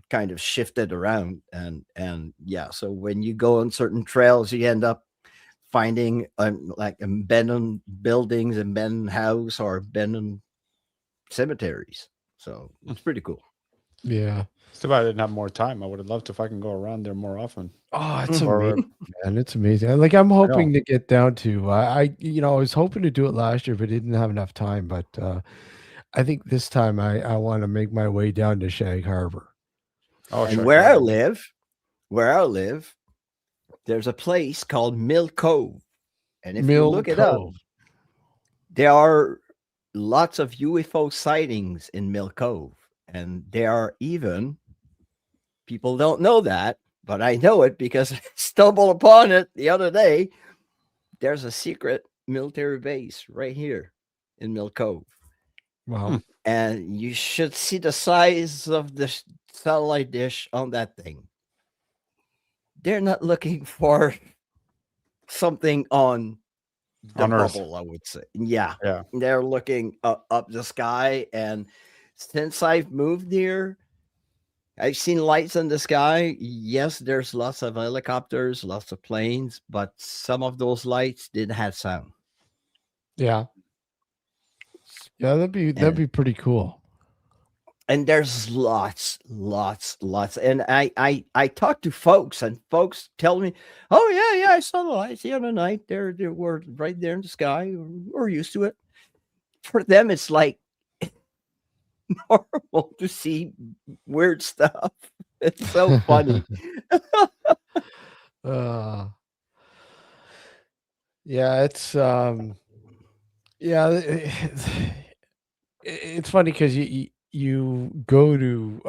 kind of shifted around. And yeah, so when you go on certain trails, you end up finding like abandoned buildings, abandoned house, or abandoned cemeteries. So it's pretty cool. Yeah. It's too bad I didn't have more time. I would have loved to fucking go around there more often. Oh, it's Or- amazing, man. It's amazing. Like I'm hoping to get down to I was hoping to do it last year, but didn't have enough time. But I think this time I want to make my way down to Shag Harbor. Oh, And sure. where I live, there's a place called Mill Cove. And if you look it up, there are lots of UFO sightings in Mill Cove. And there are even, people don't know that, but I know it because I stumbled upon it the other day. There's a secret military base right here in Mill Cove. Wow. And you should see the size of the satellite dish on that thing. They're not looking for something on the On Earth. bubble, I would say. Yeah. Yeah. They're looking up the sky. And since I've moved here, I've seen lights in the sky. Yes, there's lots of helicopters, lots of planes, but some of those lights didn't have sound. Yeah. Yeah, that'd be pretty cool. And there's lots. And I talk to folks, and folks tell me, oh yeah, I saw the lights the other night. They were right there in the sky. We're used to it. For them, it's like normal to see weird stuff. It's so funny. Yeah, it's it's funny because you go to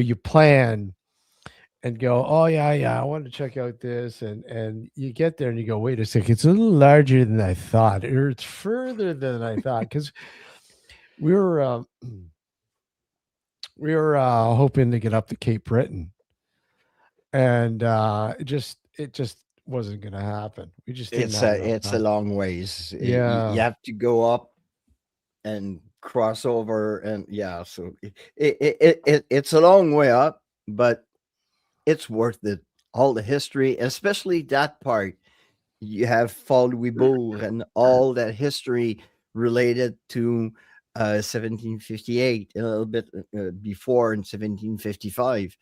you plan and go, oh yeah, I want to check out this, and you get there and you go, wait a second, it's a little larger than I thought, or it's further than I thought, because we were hoping to get up to Cape Breton, and it just wasn't going to happen. We just didn't have enough It's a time. long ways. Yeah. You have to go up and cross over, and yeah, so it's a long way up, but it's worth it. All the history, especially that part. You have Fall Louisbourg and all that history related to 1758, a little bit before in 1755.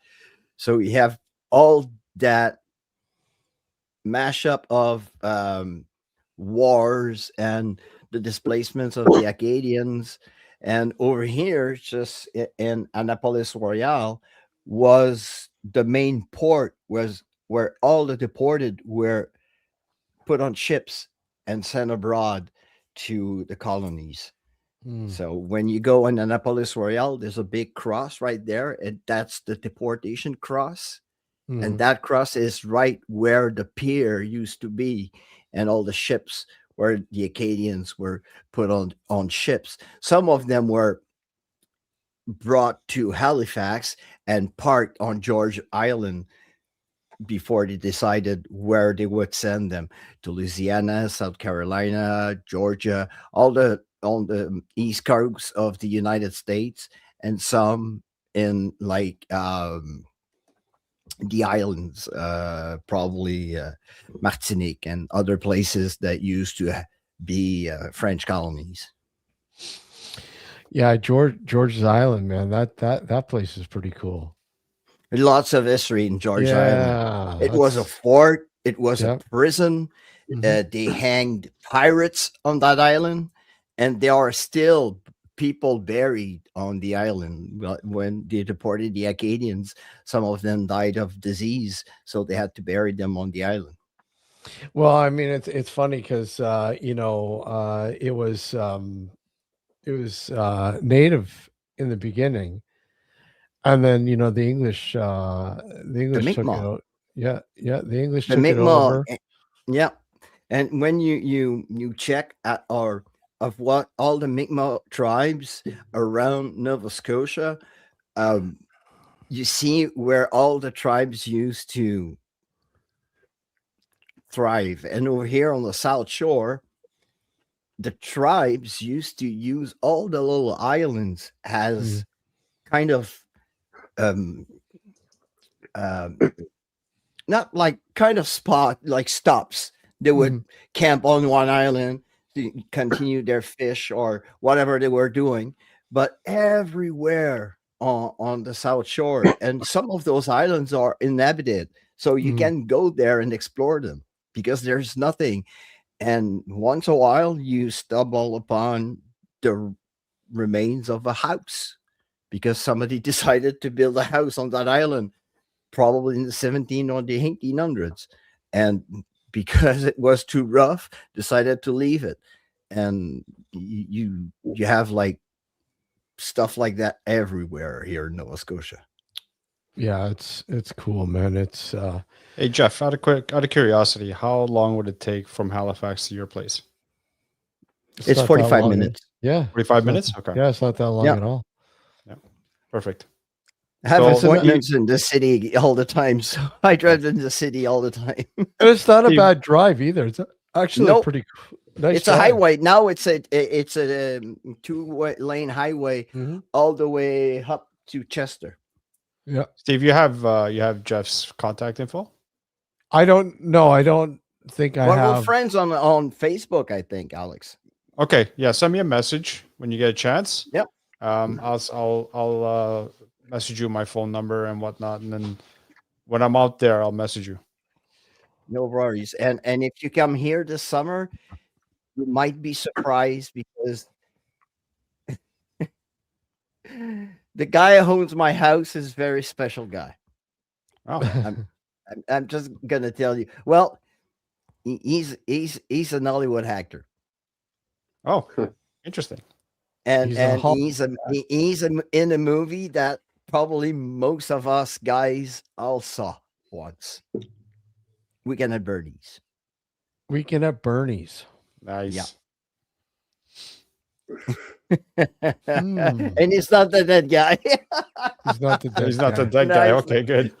So you have all that mashup of wars and the displacements of the Acadians. And over here, just in Annapolis Royal, was the main port, was where all the deported were put on ships and sent abroad to the colonies. So when you go in Annapolis Royal, there's a big cross right there, and that's the deportation cross. And that cross is right where the pier used to be, and all the ships where the Acadians were put on ships. Some of them were brought to Halifax and parked on George Island before they decided where they would send them to Louisiana, South Carolina, Georgia, all the on the east coast of the United States, and some in like the islands, probably Martinique and other places that used to be French colonies. Yeah, George's Island, man. That place is pretty cool. Lots of history in George Island. Yeah, It was a fort. It was Yep. a prison. They hanged pirates on that island, and there are still people buried on the island. When they deported the Acadians, some of them died of disease, so they had to bury them on the island. Well, I mean, it's funny because it was native in the beginning, and then the English took it Mi'kmaq. over. Yeah, the English The took it Mi'kmaq, over. yeah. And when you check at of what all the Mi'kmaq tribes around Nova Scotia, you see where all the tribes used to thrive. And over here on the South Shore, the tribes used to use all the little islands as kind of not like kind of spot, like stops. They would camp on one island to continue their fish or whatever they were doing, but everywhere on the South Shore, and some of those islands are inhabited, so you can go there and explore them because there's nothing. And once a while, you stumble upon the remains of a house because somebody decided to build a house on that island, probably in the 17 or the 1800s, and because it was too rough, decided to leave it. And you have like stuff like that everywhere here in Nova Scotia. Yeah, it's cool, man. It's Hey Jeff, out of curiosity, how long would it take from Halifax to your place? It's not that 45 long. minutes. Yeah, 45 minutes? Okay. Yeah, it's not that long Yeah. at all. Perfect. I have So- appointments in the city all the time, so I drive in the city all the time. And it's not a Steve- bad drive either. It's actually Nope. pretty nice. It's a drive. highway now. It's a 2-lane highway Mhm. all the way up to Chester. Yeah, Steve, you have Jeff's contact info? I don't know. I don't think I Well, we're have. friends on Facebook, I think, Alex. Okay, yeah, send me a message when you get a chance. Yep. I'll message you my phone number and whatnot, and then when I'm out there, I'll message you. No worries. And if you come here this summer, you might be surprised because the guy who owns my house is a very special guy. Oh, I'm just gonna tell you. Well, he's an Hollywood actor, oh, interesting. and He's a he's in a movie that probably most of us guys all saw once. Weekend at Bernie's. Weekend at Bernie's. Nice. Yeah. Hmm. And he's not the dead guy. He's not the dead He's not the guy. dead guy. Nice. Okay, good.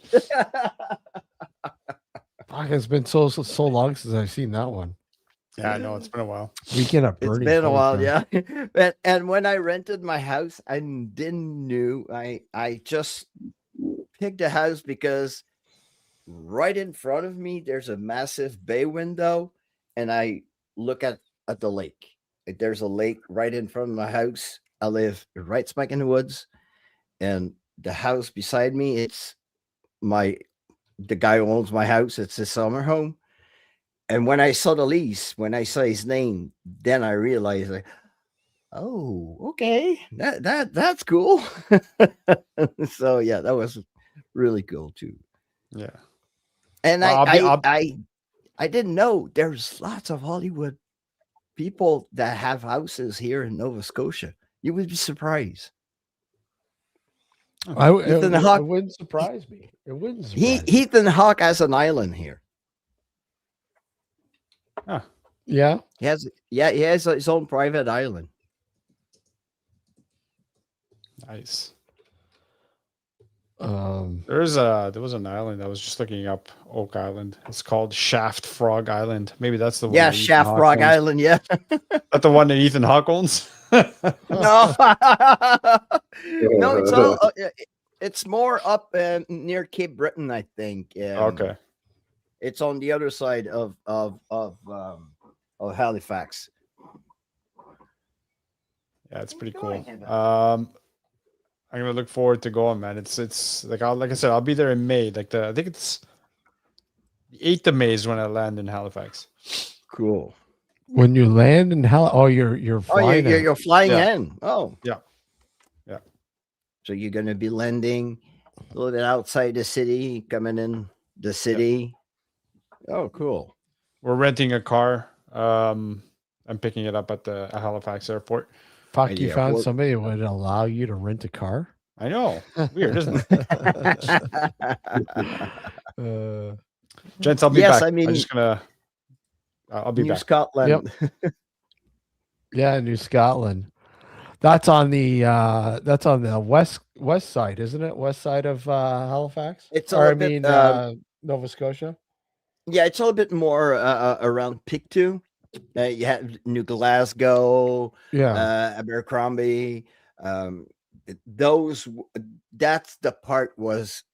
Fuck, it's been so long since I've seen that one. Yeah, I know it's been a while. Weekend at It's Bernie's. been a holy while, crap. yeah. And when I rented my house, I didn't know. I just picked a house because right in front of me there's a massive bay window, and I look at the lake. There's a lake right in front of my house. I live right smack in the woods, and the house beside me, it's the guy who owns my house. It's his summer home. And when I saw the lease, when I saw his name, then I realized, like, oh, okay, that's cool. So yeah, that was really cool too. Yeah. And I'll I didn't know there's lots of Hollywood people that have houses here in Nova Scotia. You would be surprised. Ethan It Hawke- wouldn't surprise me. It wouldn't surprise me. Ethan Hawke has an island here. Yeah. He has his own private island. Nice. There was an island I was just looking up, Oak Island. It's called Shaft Frog Island. Maybe that's the one. Yeah, that Ethan Shaft Hawke Rock owns. Island. Yeah. That the one that Ethan Hawke owns? No, no, it's all It's more up near Cape Breton, I think. Okay. It's on the other side of Halifax. Yeah, it's pretty Go cool. ahead. I'm gonna look forward to going, man. It's like like I said, I'll be there in May. Like I think it's the 8th of May is when I land in Halifax. Cool. When you land in you're Oh, flying. you're flying Yeah. in. Oh, Yeah. so you're going to be landing a little bit outside the city, coming in the city. Oh, cool. We're renting a car. I'm picking it up at the Halifax airport. Fuck, you Yeah, found what- somebody who would allow you to rent a car? I know. Weird, isn't it? Gents, I'll be Yes, back. I mean, I'm just gonna. I'll be New back. Scotland. Yeah, New Scotland. That's on the west side, isn't it? West side of Halifax. It's a or I little bit, mean Nova Scotia. Yeah, it's a little bit more around Pictou. You have New Glasgow, Yeah. Abercrombie. That's the part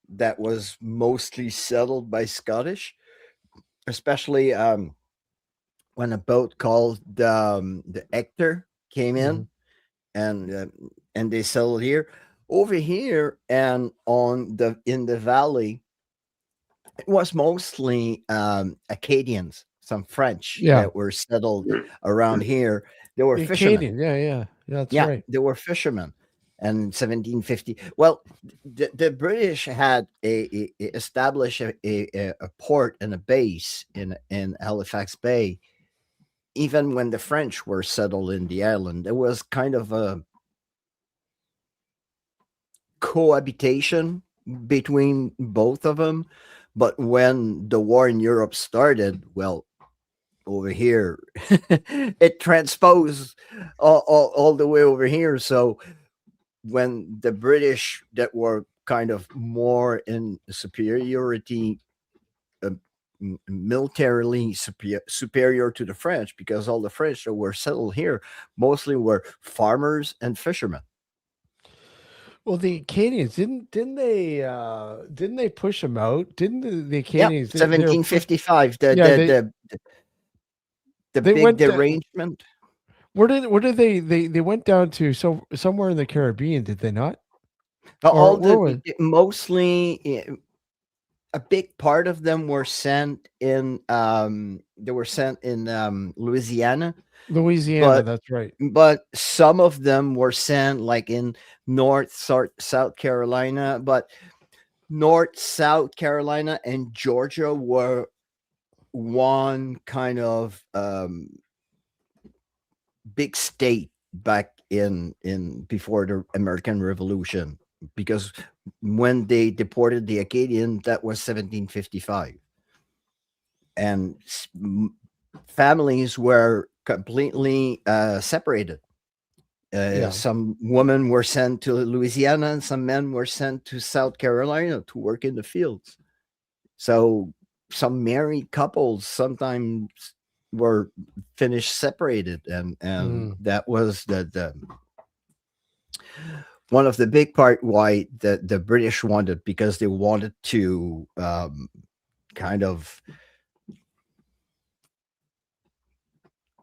that was mostly settled by Scottish, especially when a boat called the Hector came in, and they settled here. Over here and in the valley, it was mostly Acadians, some French that were settled around here. They were fishermen. Acadian, yeah, that's Yeah, right. they were fishermen. And 1750. Well, the British had established a port and a base in Halifax Bay. Even when the French were settled in the island, there was kind of a cohabitation between both of them. But when the war in Europe started, well, over here, it transposed all the way over here. So when the British that were kind of more in superiority, militarily superior to the French, because all the French that were settled here mostly were farmers and fishermen. Well, the Acadians didn't they push them out? Didn't the Acadians? Yeah, 1755. The big derangement. Where did they went down to? So somewhere in the Caribbean, did they not? Mostly a big part of them were sent in Louisiana. That's right. But some of them were sent like in South Carolina, but North, South Carolina, and Georgia were one kind of big state back in before the American Revolution, because when they deported the Acadian, that was 1755, and families were completely separated. Some women were sent to Louisiana and some men were sent to South Carolina to work in the fields. So some married couples sometimes were finished separated, and that was the one of the big part why the British wanted, because they wanted to kind of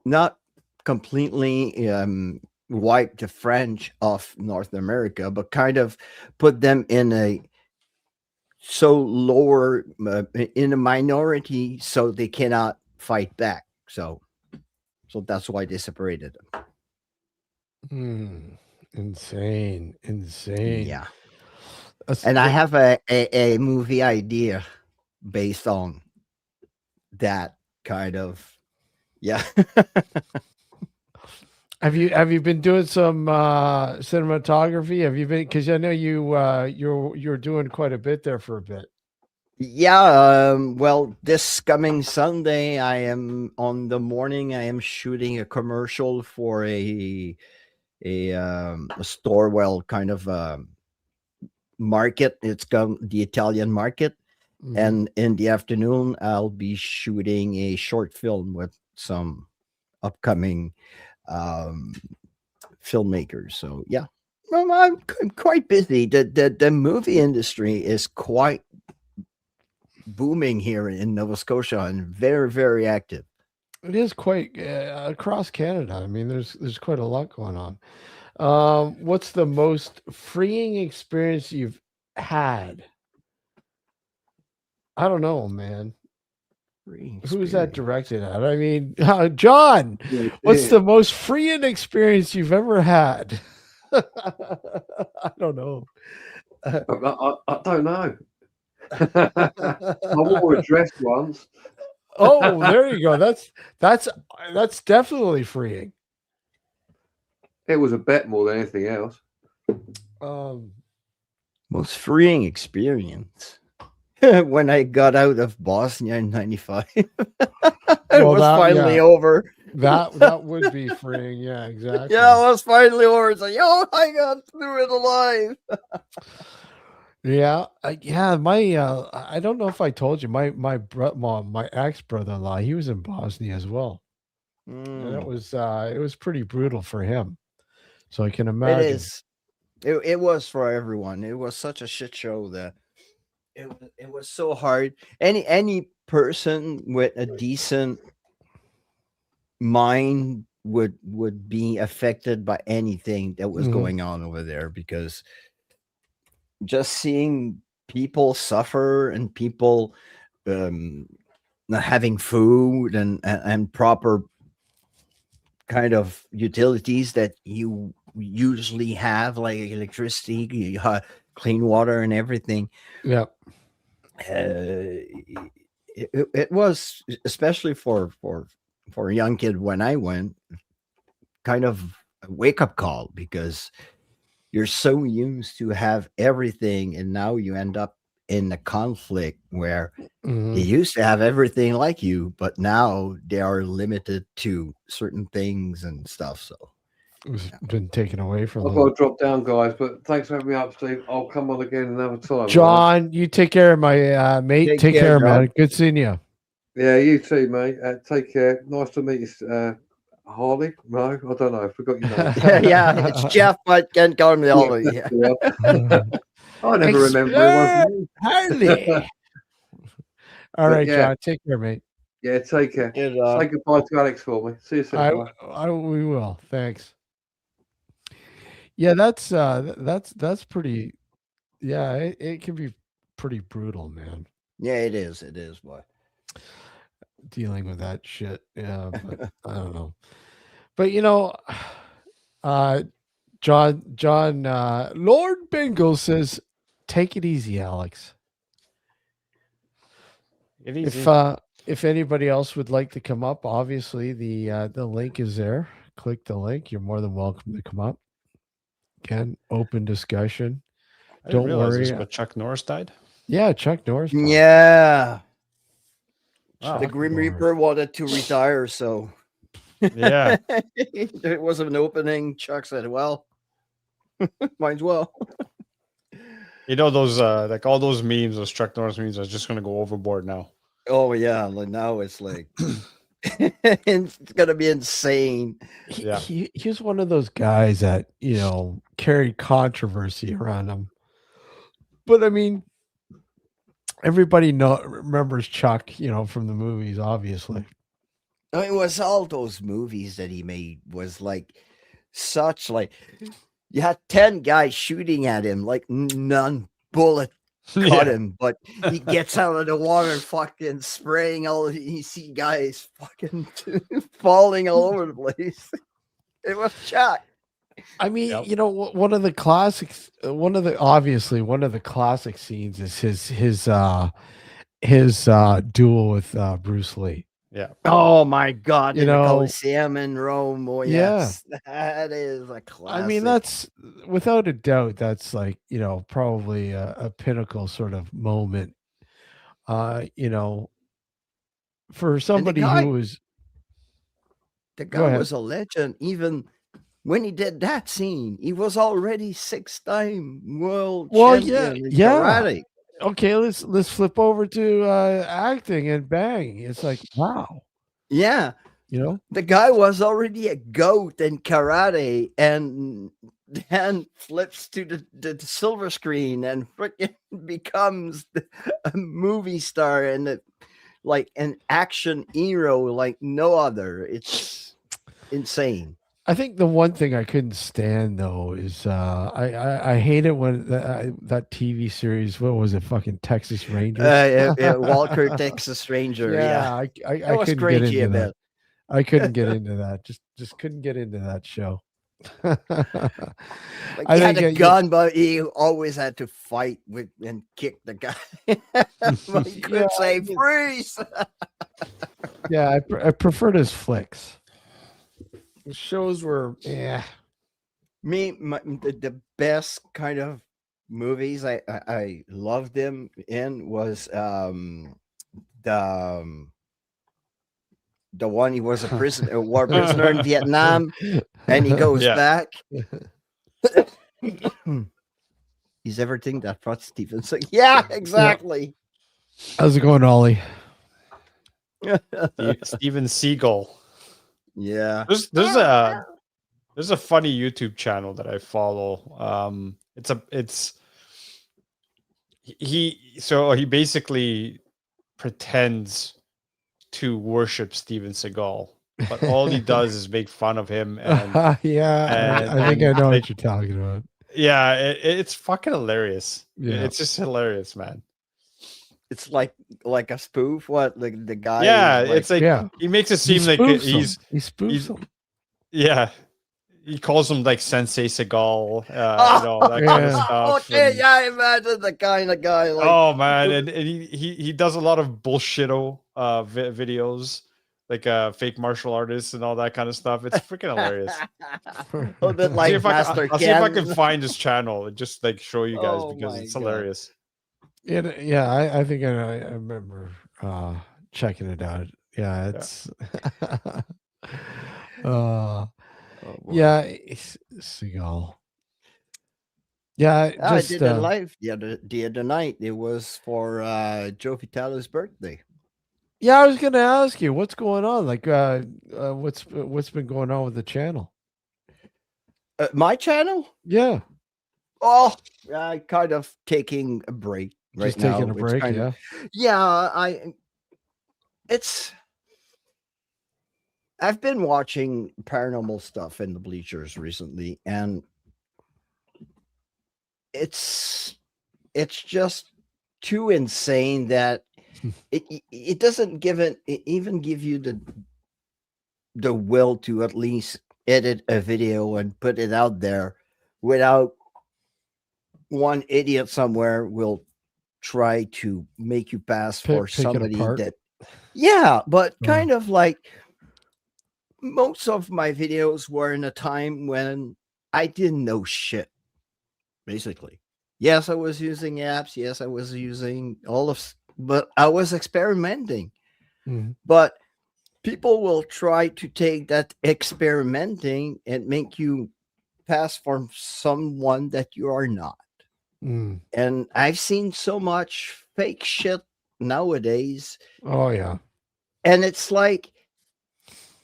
not completely wipe the French off North America, but kind of put them in a lower in a minority, so they cannot fight back. So that's why they separated them. Insane. Yeah. And I have a movie idea based on that kind of. Yeah. Have you been doing some cinematography? Have you been, because I know you're doing quite a bit there for a bit. Yeah, well, this coming Sunday, I am shooting a commercial for a store, well, kind of market. It's the Italian market, and in the afternoon, I'll be shooting a short film with some upcoming filmmakers. So yeah. Well, I'm quite busy. The movie industry is quite booming here in Nova Scotia and very, very active. It is quite across Canada. I mean, there's quite a lot going on. What's the most freeing experience you've had? I don't know, man. Who's that directed at? I mean, John, what's the most freeing experience you've ever had? I don't know. I don't know. I wore a dress once. Oh, there you go. That's definitely freeing. It was a bet more than anything else. Most freeing experience. When I got out of Bosnia in '95, it was finally over. That would be freeing. Yeah, exactly. Yeah, it was finally over. It's like, oh, I got through it alive. Yeah, my I don't know if I told you, my ex brother-in-law, he was in Bosnia as well, and it was pretty brutal for him. So I can imagine. It is. It was for everyone. It was such a shit show that it was so hard. Any person with a decent mind would be affected by anything that was going on over there, because just seeing people suffer and people not having food and proper kind of utilities that you usually have, like electricity, clean water and everything. Yeah. It was, especially for a young kid when I went, kind of a wake-up call, because you're so used to have everything, and now you end up in a conflict where you used to have everything like you, but now they are limited to certain things and stuff. So it's been taken away from I've them. got to drop down, guys, but thanks for having me up, Steve. I'll come on again another time. John, you take care of my mate. Take care, man. Good seeing you. Yeah, you too, mate. Take care. Nice to meet you, Harley. No, I don't know. I forgot your name. Yeah, it's Jeff, but can't call me Harley. Yeah. I never remember. Harley. All right, John. Take care, mate. Yeah, take care. Say goodbye to Alex for me. See you soon. We will. Thanks. Yeah, that's pretty. Yeah, it can be pretty brutal, man. Yeah, it is. It is. Boy, dealing with that shit. Yeah, but I don't know. But John, Lord Bingle says, "Take it easy, Alex." If anybody else would like to come up, obviously the link is there. Click the link. You're more than welcome to come up. Again, open discussion. Don't worry. But Chuck Norris died. Yeah, Chuck Norris died. Yeah. Wow. The Grim Reaper wanted to retire, so yeah, it was an opening. Chuck said, "Well, might as well." Those like all those memes, those Chuck Norris memes, are just gonna go overboard now. Oh yeah, like now it's like it's gonna be insane. He's one of those guys that carried controversy around him. But I mean, everybody remembers Chuck, from the movies, obviously. I mean, it was all those movies that he made was like such like you had 10 guys shooting at him, like none bullet caught him, but he gets out of the water fucking spraying you see guys fucking falling all over the place. It was Chuck. I mean, one of the classics, one of the classic scenes is his duel with Bruce Lee. Yeah. Oh my God! In the Coliseum in Rome. Oh, yes, that is a classic. I mean, that's without a doubt. That's like probably a pinnacle sort of moment. For somebody who was the guy was a legend. Even when he did that scene, he was already 6-time world champion in karate. Okay, let's flip over to acting, and bang, it's like, wow. Yeah. The guy was already a goat in karate, and then flips to the silver screen and freaking becomes a movie star and like an action hero like no other. It's insane. I think the one thing I couldn't stand though is I hate it when that TV series, what was it, fucking Texas Rangers? Walker, Texas Ranger. Yeah, I was couldn't get cringy a into that. bit. I couldn't get into that. Just couldn't get into that show. Like I he had think a gun, but he always had to fight with and kick the guy. But he could say freeze. Yeah, I preferred his flicks. The shows were The best kind of movies I loved him in was the one he was a war prisoner in Vietnam, and he goes back. He's everything that Rod Stevens. Yeah, exactly. How's it going, Ollie? Steven Seagal. Yeah. There's a funny YouTube channel that I follow. He basically pretends to worship Steven Seagal, but all he does is make fun of him. And I think I know what you're talking about. Yeah, it's fucking hilarious. Yeah. It's just hilarious, man. It's like a spoof. What the guy? Yeah, it's like he makes it seem like he spoofs him. Yeah, he calls him like Sensei Seagal, that kind of stuff. Okay, I imagine the kind of guy. Like, oh man, and he does a lot of bullshitto videos, like fake martial artists and all that kind of stuff. It's freaking hilarious. A little bit like I'll see if I can find his channel and just like show you guys because it's hilarious. I think I remember checking it out. Yeah, it's it's Seagal. Yeah, I did it live the other night. It was for Joe Vitale's birthday. Yeah, I was going to ask you what's going on. Like, what's been going on with the channel? My channel? Yeah. Oh, kind of taking a break right Just now. Taking a break. I've been watching paranormal stuff in the bleachers recently, and it's just too insane that it doesn't even give you the will to at least edit a video and put it out there without one idiot somewhere will try to make you pass for somebody that but kind of like most of my videos were in a time when I didn't know shit, basically. Yes, I was using apps. Yes, I was using but I was experimenting. Mm-hmm. But people will try to take that experimenting and make you pass for someone that you are not. Mm. And I've seen so much fake shit nowadays. Oh yeah. And it's like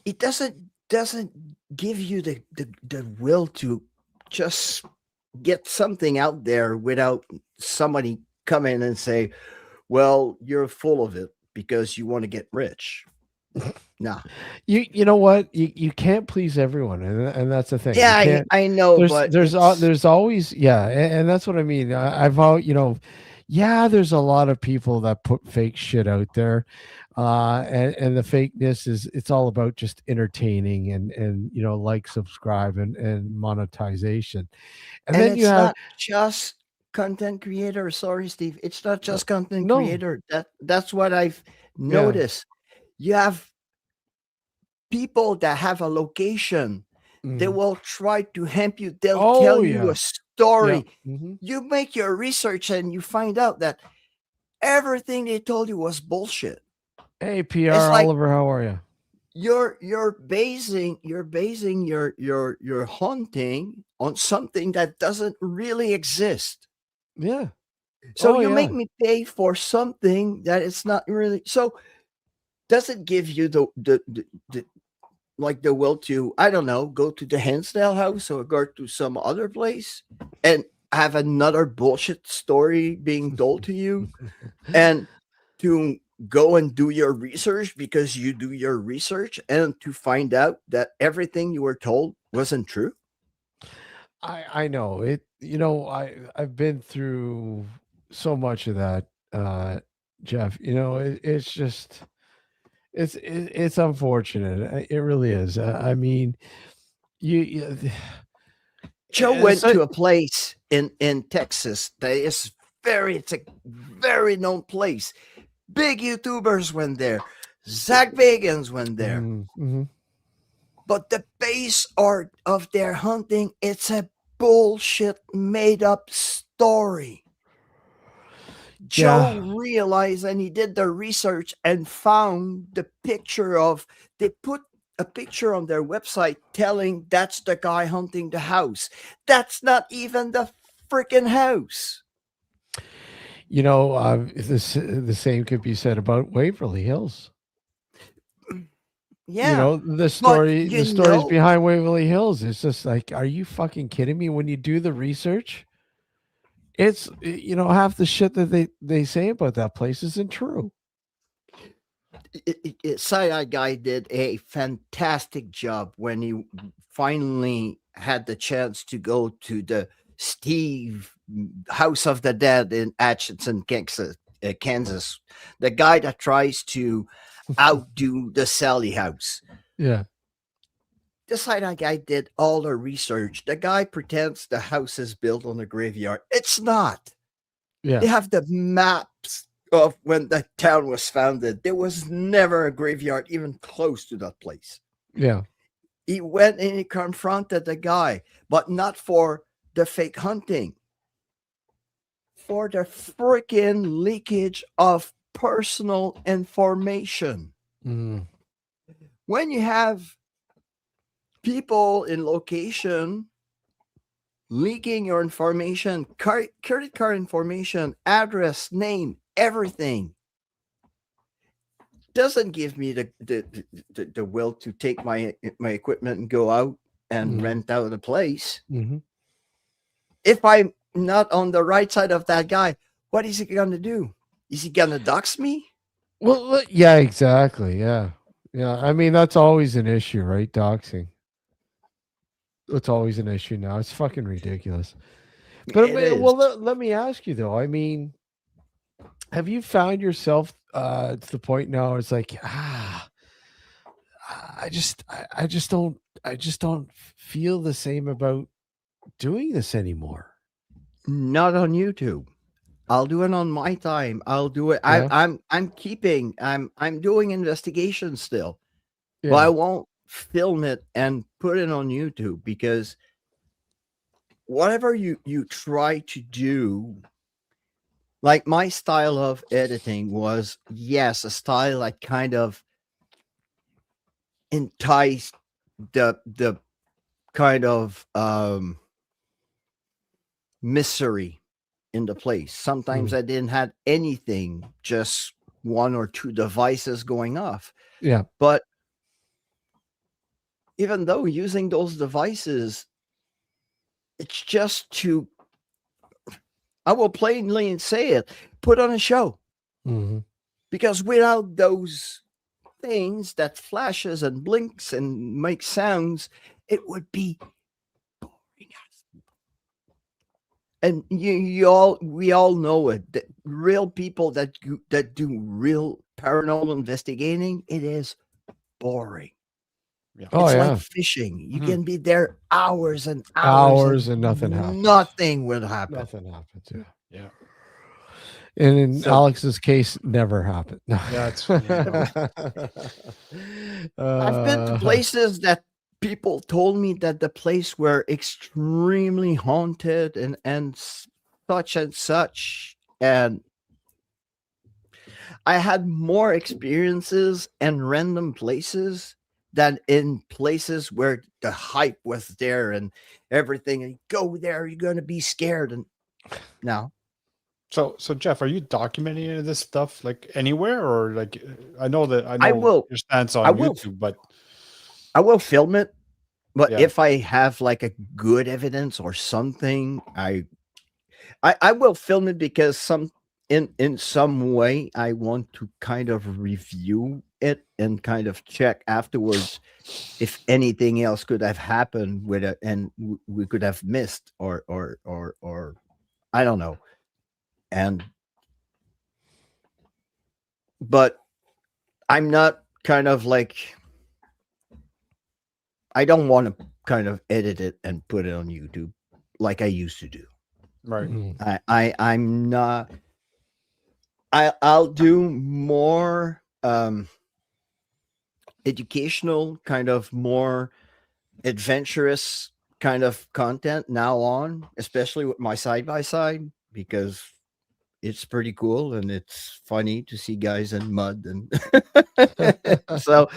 it doesn't give you the will to just get something out there without somebody come in and say, well, you're full of it because you want to get rich. Nah. You know what? You can't please everyone, and that's the thing. Yeah, I know, but there's always and that's what I mean. I've all there's a lot of people that put fake shit out there, and the fakeness it's all about just entertaining and like, subscribe and monetization, and then it's not just content creator. Sorry, Steve, it's not just content creator. That's what I've noticed. You have people that have a location. They will try to help you. They'll tell you a story. Yeah. Mm-hmm. You make your research and you find out that everything they told you was bullshit. Hey, PR Oliver, how are you? You're basing your hunting on something that doesn't really exist. Yeah. So you make me pay for something that it's not really. So does it give you the like the will to, I don't know, go to the Hansdale house or go to some other place and have another bullshit story being told to you, and to go and do your research because you do your research and to find out that everything you were told wasn't true. I know it. I've been through so much of that, Jeff. It's just it's unfortunate. It really is. I mean, you Joe it's went so, to a place in Texas that is it's a very known place. Big YouTubers went there. Zach Bagans went there. mm-hmm. But the base art of their hunting, it's a bullshit made up story. Joe realized, and he did the research and found the picture of, they put a picture on their website telling that's the guy hunting the house. That's not even the freaking house. The same could be said about Waverly Hills. Yeah. The stories behind Waverly Hills. It's just like, are you fucking kidding me? When you do the research, it's, half the shit that they say about that place isn't true. Side Guy did a fantastic job when he finally had the chance to go to the Steve House of the Dead in Atchison, Kansas. The guy that tries to outdo the Sally House. Yeah. The Side Guy did all the research. The guy pretends the house is built on a graveyard. It's not. Yeah. They have the maps of when the town was founded. There was never a graveyard even close to that place. Yeah. He went and he confronted the guy, but not for the fake hunting, for the freaking leakage of personal information. Mm. When you have people in location leaking your information, credit card information, address, name, everything, doesn't give me the will to take my equipment and go out and rent out a place. Mm-hmm. If I'm not on the right side of that guy, what is he going to do? Is he going to dox me? Well, yeah, exactly. Yeah. I mean, that's always an issue, right? Doxing. It's always an issue now. It's fucking ridiculous. But let me ask you though. I mean, have you found yourself to the point now? It's like, I just don't feel the same about doing this anymore. Not on YouTube. I'll do it on my time. I'll do it. Yeah. I'm doing investigations still, Yeah. but I won't film it and put it on YouTube, because whatever you try to do, like my style of editing was, yes, a style that kind of enticed the kind of mystery in the place. Sometimes I didn't have anything, just one or two devices going off. Yeah. But even though using those devices, it's just to, I will plainly say it, put on a show. Mm-hmm. Because without those things that flashes and blinks and makes sounds, it would be boring. And we all know it, that real people that do real paranormal investigating, it is boring. Yeah. It's like fishing. You can be there hours and hours and nothing happens. Nothing will happen. Nothing happens. Yeah. Yeah. And in Alex's case, never happened. That's I've been to places that people told me that the place were extremely haunted and such. And I had more experiences in random places than in places where the hype was there and everything. And you go there, you're going to be scared. And no. So Jeff, are you documenting any of this stuff like anywhere, or like I know I will. your stance on I will. YouTube, but I will film it, but Yeah. if I have like a good evidence or something, I will film it because in some way I want to kind of review it and kind of check afterwards if anything else could have happened with it and we could have missed or I don't know. And but I'm not kind of like, I don't want to kind of edit it and put it on YouTube like I used to do. Right. I'm not. I'll do more educational, kind of more adventurous kind of content now on, especially with my side by side, because it's pretty cool and it's funny to see guys in mud and so.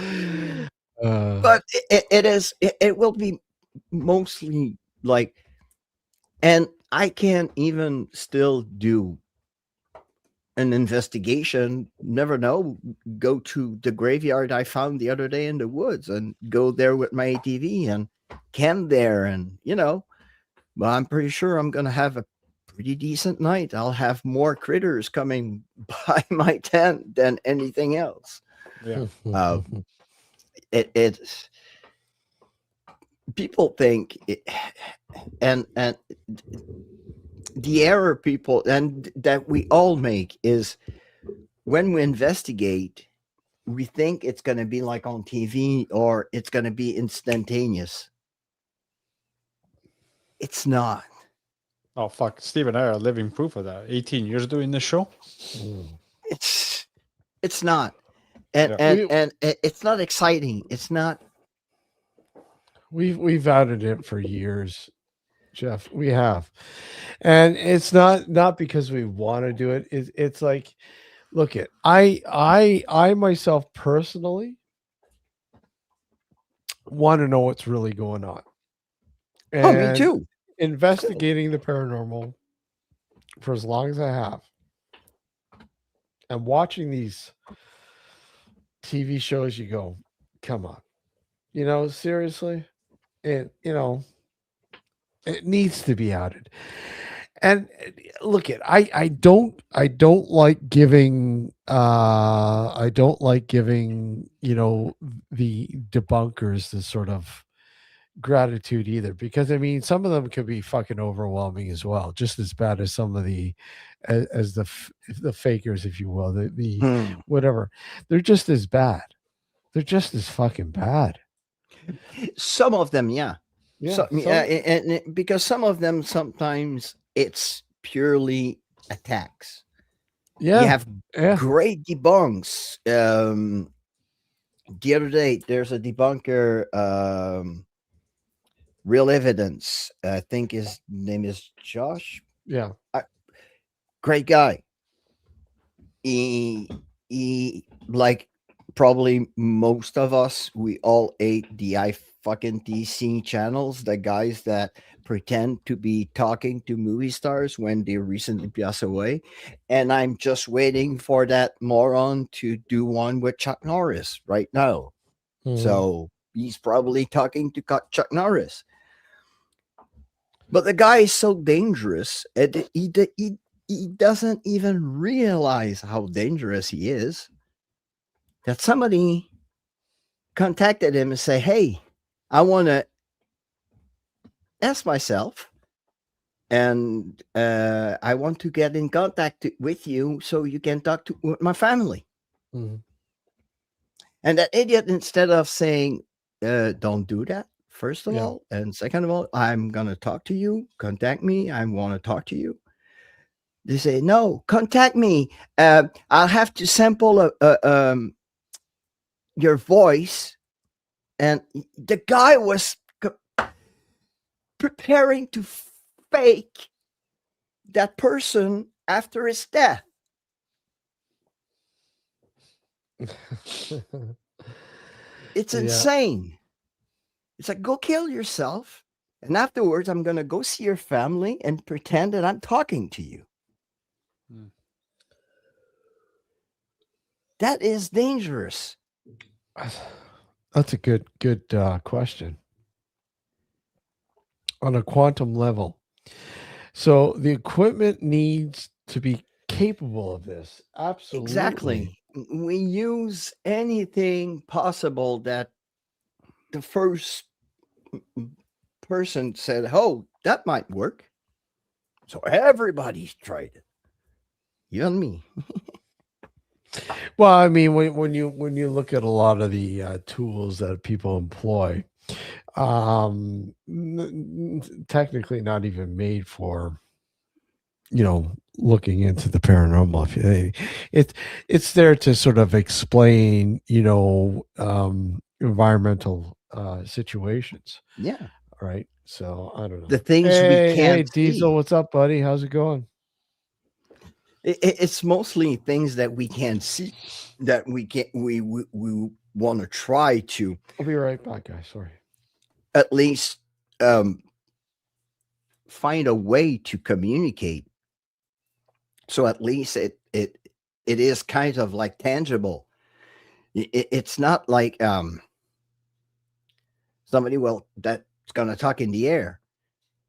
But it will be mostly like, and I can't even still do an investigation. Never know. Go to the graveyard I found the other day in the woods and go there with my ATV and camp there, and but I'm pretty sure I'm gonna have a pretty decent night. I'll have more critters coming by my tent than anything else. Yeah. It's people think and the error people and that we all make is when we investigate, we think it's going to be like on TV or it's going to be instantaneous. It's not. Oh fuck, Steve and I are living proof of that. 18 years doing this show. It's not. And and it's not exciting. It's not. We've outed it for years, Jeff. We have, and it's not because we want to do it. It's like, look at I myself personally want to know what's really going on. And me too. Investigating the paranormal for as long as I have, and watching these TV shows, you go, come on, seriously, it needs to be outed. And look at I don't like giving the debunkers the sort of gratitude either, because I mean some of them could be fucking overwhelming as well, just as bad as some of the as the fakers, if you will, the whatever. They're just as bad. They're just as fucking bad. Some of them, yeah. Yeah, and because some of them sometimes it's purely attacks. Yeah, you have great debunks. The other day, there's a debunker, Real Evidence. I think his name is Josh. Yeah, great guy. He like probably most of us, we all ate the fucking DC channels, the guys that pretend to be talking to movie stars when they recently pass away. And I'm just waiting for that moron to do one with Chuck Norris right now. So he's probably talking to Chuck Norris. But the guy is so dangerous, and he doesn't even realize how dangerous he is, that somebody contacted him and say, hey, I want to ask myself, and I want to get in contact with you so you can talk to my family. And that idiot, instead of saying, don't do that, first of all, and second of all, I'm going to talk to you, contact me, I want to talk to you. They say, no, contact me. I'll have to sample your voice. And the guy was preparing to fake that person after his death. It's insane. It's like, go kill yourself. And afterwards, I'm going to go see your family and pretend that I'm talking to you. That is dangerous. That's a good question. On a quantum level, so the equipment needs to be capable of this. Absolutely. Exactly. We use anything possible that the first person said, "Oh, that might work." So everybody's tried it. You and me. Well, I mean, when you look at a lot of the tools that people employ, technically not even made for, looking into the paranormal. It's there to sort of explain, environmental situations, Yeah. right? So I don't The know. things we Hey, can't Diesel, see. what's up, buddy? How's it going? It's mostly things that we can't see that we want to try to I'll be right back, guys. Sorry. at least um, find a way to communicate. So at least it is kind of like tangible. It's not like somebody that's going to talk in the air.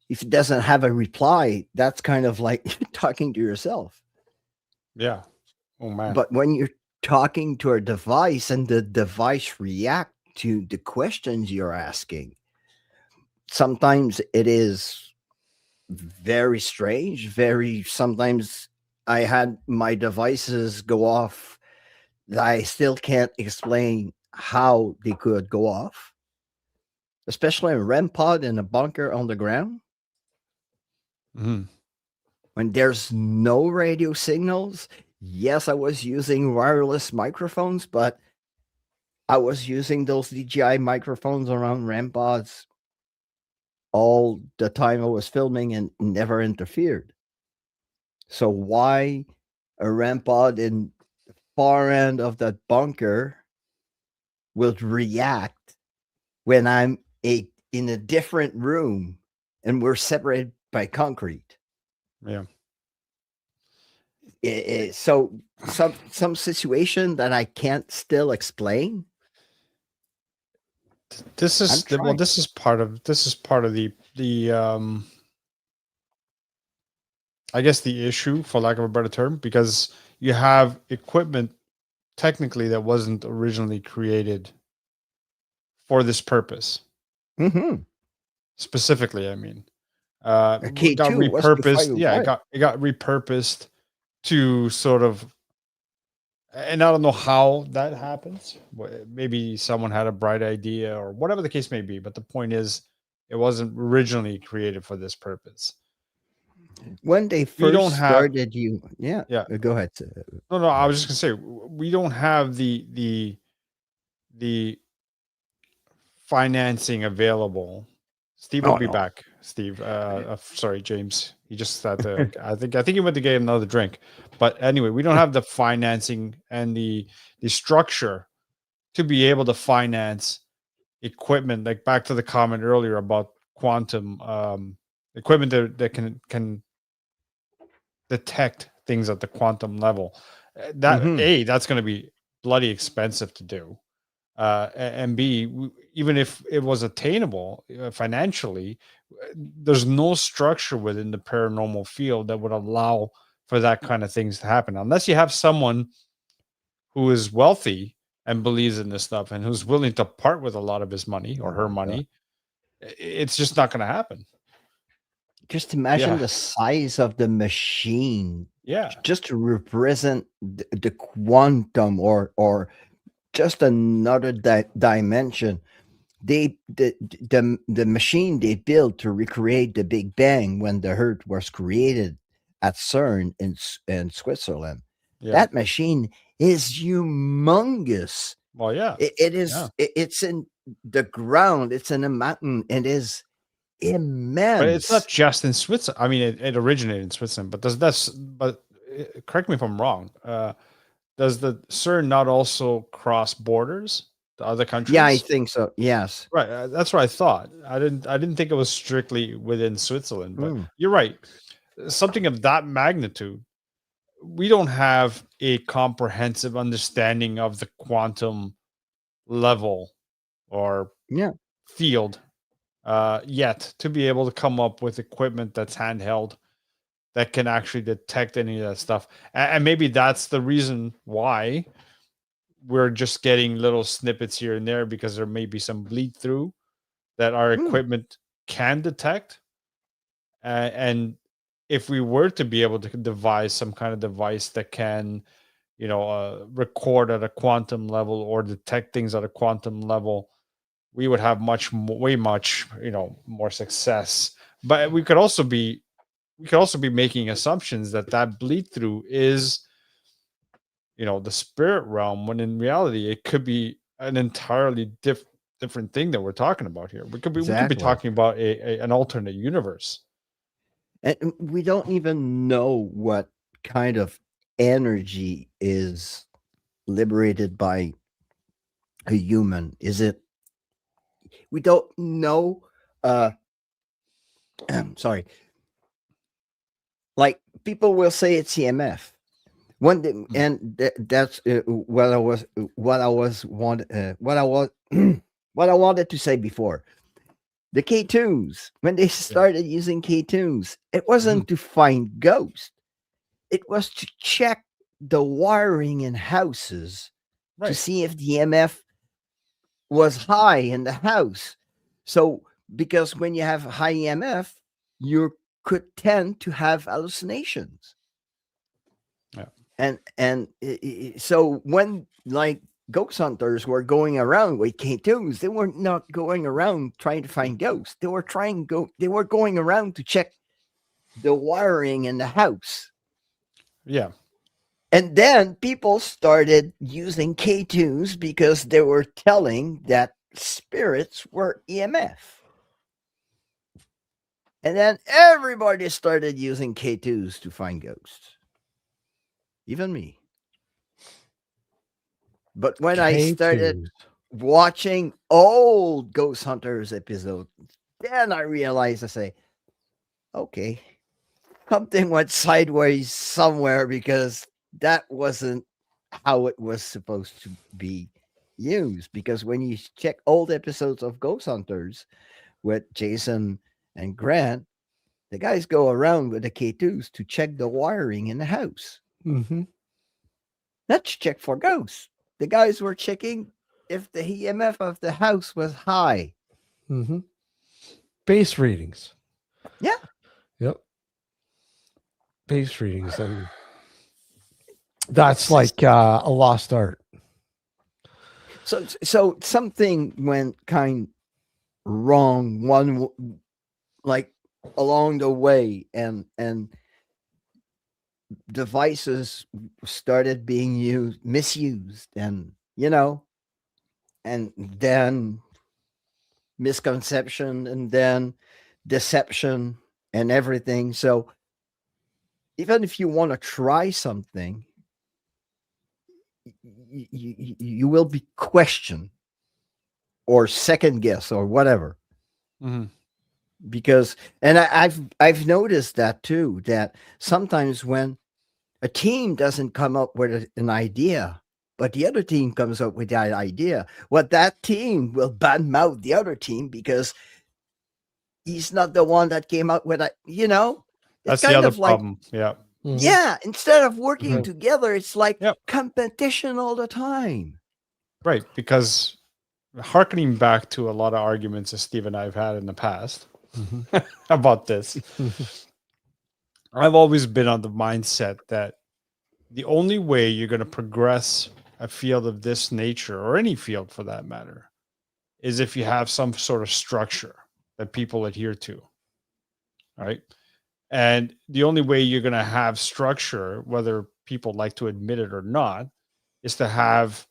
If it doesn't have a reply, that's kind of like talking to yourself. Yeah. Oh man. But when you're talking to a device and the device react to the questions you're asking, sometimes it is very strange. Very sometimes I had my devices go off that I still can't explain how they could go off, especially a REM pod in a bunker on the ground Mhm. when there's no radio signals. Yes, I was using wireless microphones, but I was using those DJI microphones around REM pods all the time I was filming and never interfered. So why a REM pod in the far end of that bunker will react when I'm in a different room and we're separated by concrete? Yeah. So some situation that I can't still explain. This I'm is trying. this is part of the I guess the issue, for lack of a better term, because you have equipment technically that wasn't originally created for this purpose. Mm-hmm. Specifically, I mean, A got K2 was to fight repurposed. a Yeah, wire. it got repurposed to sort of, and I don't know how that happens. Maybe someone had a bright idea or whatever the case may be. But the point is, it wasn't originally created for this purpose. When they We don't first have, started, yeah. go ahead. No. I was just gonna say we don't have the financing available. Steve will Oh be no. back. Steve, sorry, James. He just had to. I think he went to get another drink. But anyway, we don't have the financing and the structure to be able to finance equipment. Like back to the comment earlier about quantum equipment that can detect things at the quantum level. That's going to be bloody expensive to do. And B, even if it was attainable financially, there's no structure within the paranormal field that would allow for that kind of things to happen, unless you have someone who is wealthy and believes in this stuff and who's willing to part with a lot of his money or Oh her my God. money. It's just not going to happen. Just imagine Yeah, the size of the machine yeah, just to represent the quantum or just another dimension. The machine they built to recreate the Big Bang when the Earth was created at CERN in Switzerland. yeah. That machine is humongous. Well, yeah, It is. yeah. It's in the ground. It's in a mountain. It is But it's not immense. just in Switzerland. I mean, it originated in Switzerland, but correct me if I'm wrong. Does the CERN not also cross borders to other Yeah, I countries? think so. Yes. Right. That's what I thought. I didn't think it was strictly within Switzerland, but Mm. you're right. Something of that magnitude, we don't have a comprehensive understanding of the quantum level or Yeah. field yet to be able to come up with equipment that's handheld that can actually detect any of that stuff. And maybe that's the reason why we're just getting little snippets here and there, because there may be some bleed through that our equipment can detect. And if we were to be able to devise some kind of device that can, record at a quantum level or detect things at a quantum level, we would have way much, more success. But we could also be making assumptions that bleed through is, the spirit realm, when in reality it could be an entirely different thing that we're talking about here. We could be talking about an alternate universe. And we don't even know what kind of energy is liberated by a human. Is it? We don't know. Sorry. Like, people will say it's EMF. That's what I wanted to say before. The K-tunes, when they started using K-tunes, it wasn't to find ghosts. It was to check the wiring in houses to see if the EMF was high in the house. So, because when you have high EMF, you could tend to have hallucinations. And so when, like, ghost hunters were going around with K2s, they were not going around trying to find ghosts. They were going around to check the wiring in the house. Yeah. And then people started using K2s because they were telling that spirits were EMF. And then everybody started using K2s to find ghosts. Even me. But when I started watching old Ghost Hunters episodes, then I realized, I say, okay, something went sideways somewhere, because that wasn't how it was supposed to be used. Because when you check old episodes of Ghost Hunters with Jason and Grant, the guys go around with the K2s to check the wiring in the house. Mm-hmm. Not to check for ghosts. The guys were checking if the EMF of the house was high. Mm-hmm. Base readings. Yeah. Yep. Base readings. And that's like a lost art. So something went kind wrong along the way, and devices started being misused, and and then misconception, and then deception and everything. So even if you want to try something, you will be questioned or second guess or whatever. Mm-hmm. Because, and I've noticed that too, that sometimes when a team doesn't come up with an idea, but the other team comes up with that idea, that team will badmouth the other team because he's not the one that came up with it. That's the other problem. Yeah. Mm-hmm. Yeah. Instead of working together, it's like competition all the time. Right. Because hearkening back to a lot of arguments that Steve and I have had in the past about this, I've always been on the mindset that the only way you're going to progress a field of this nature, or any field for that matter, is if you have some sort of structure that people adhere to. Right. And the only way you're going to have structure, whether people like to admit it or not, is to have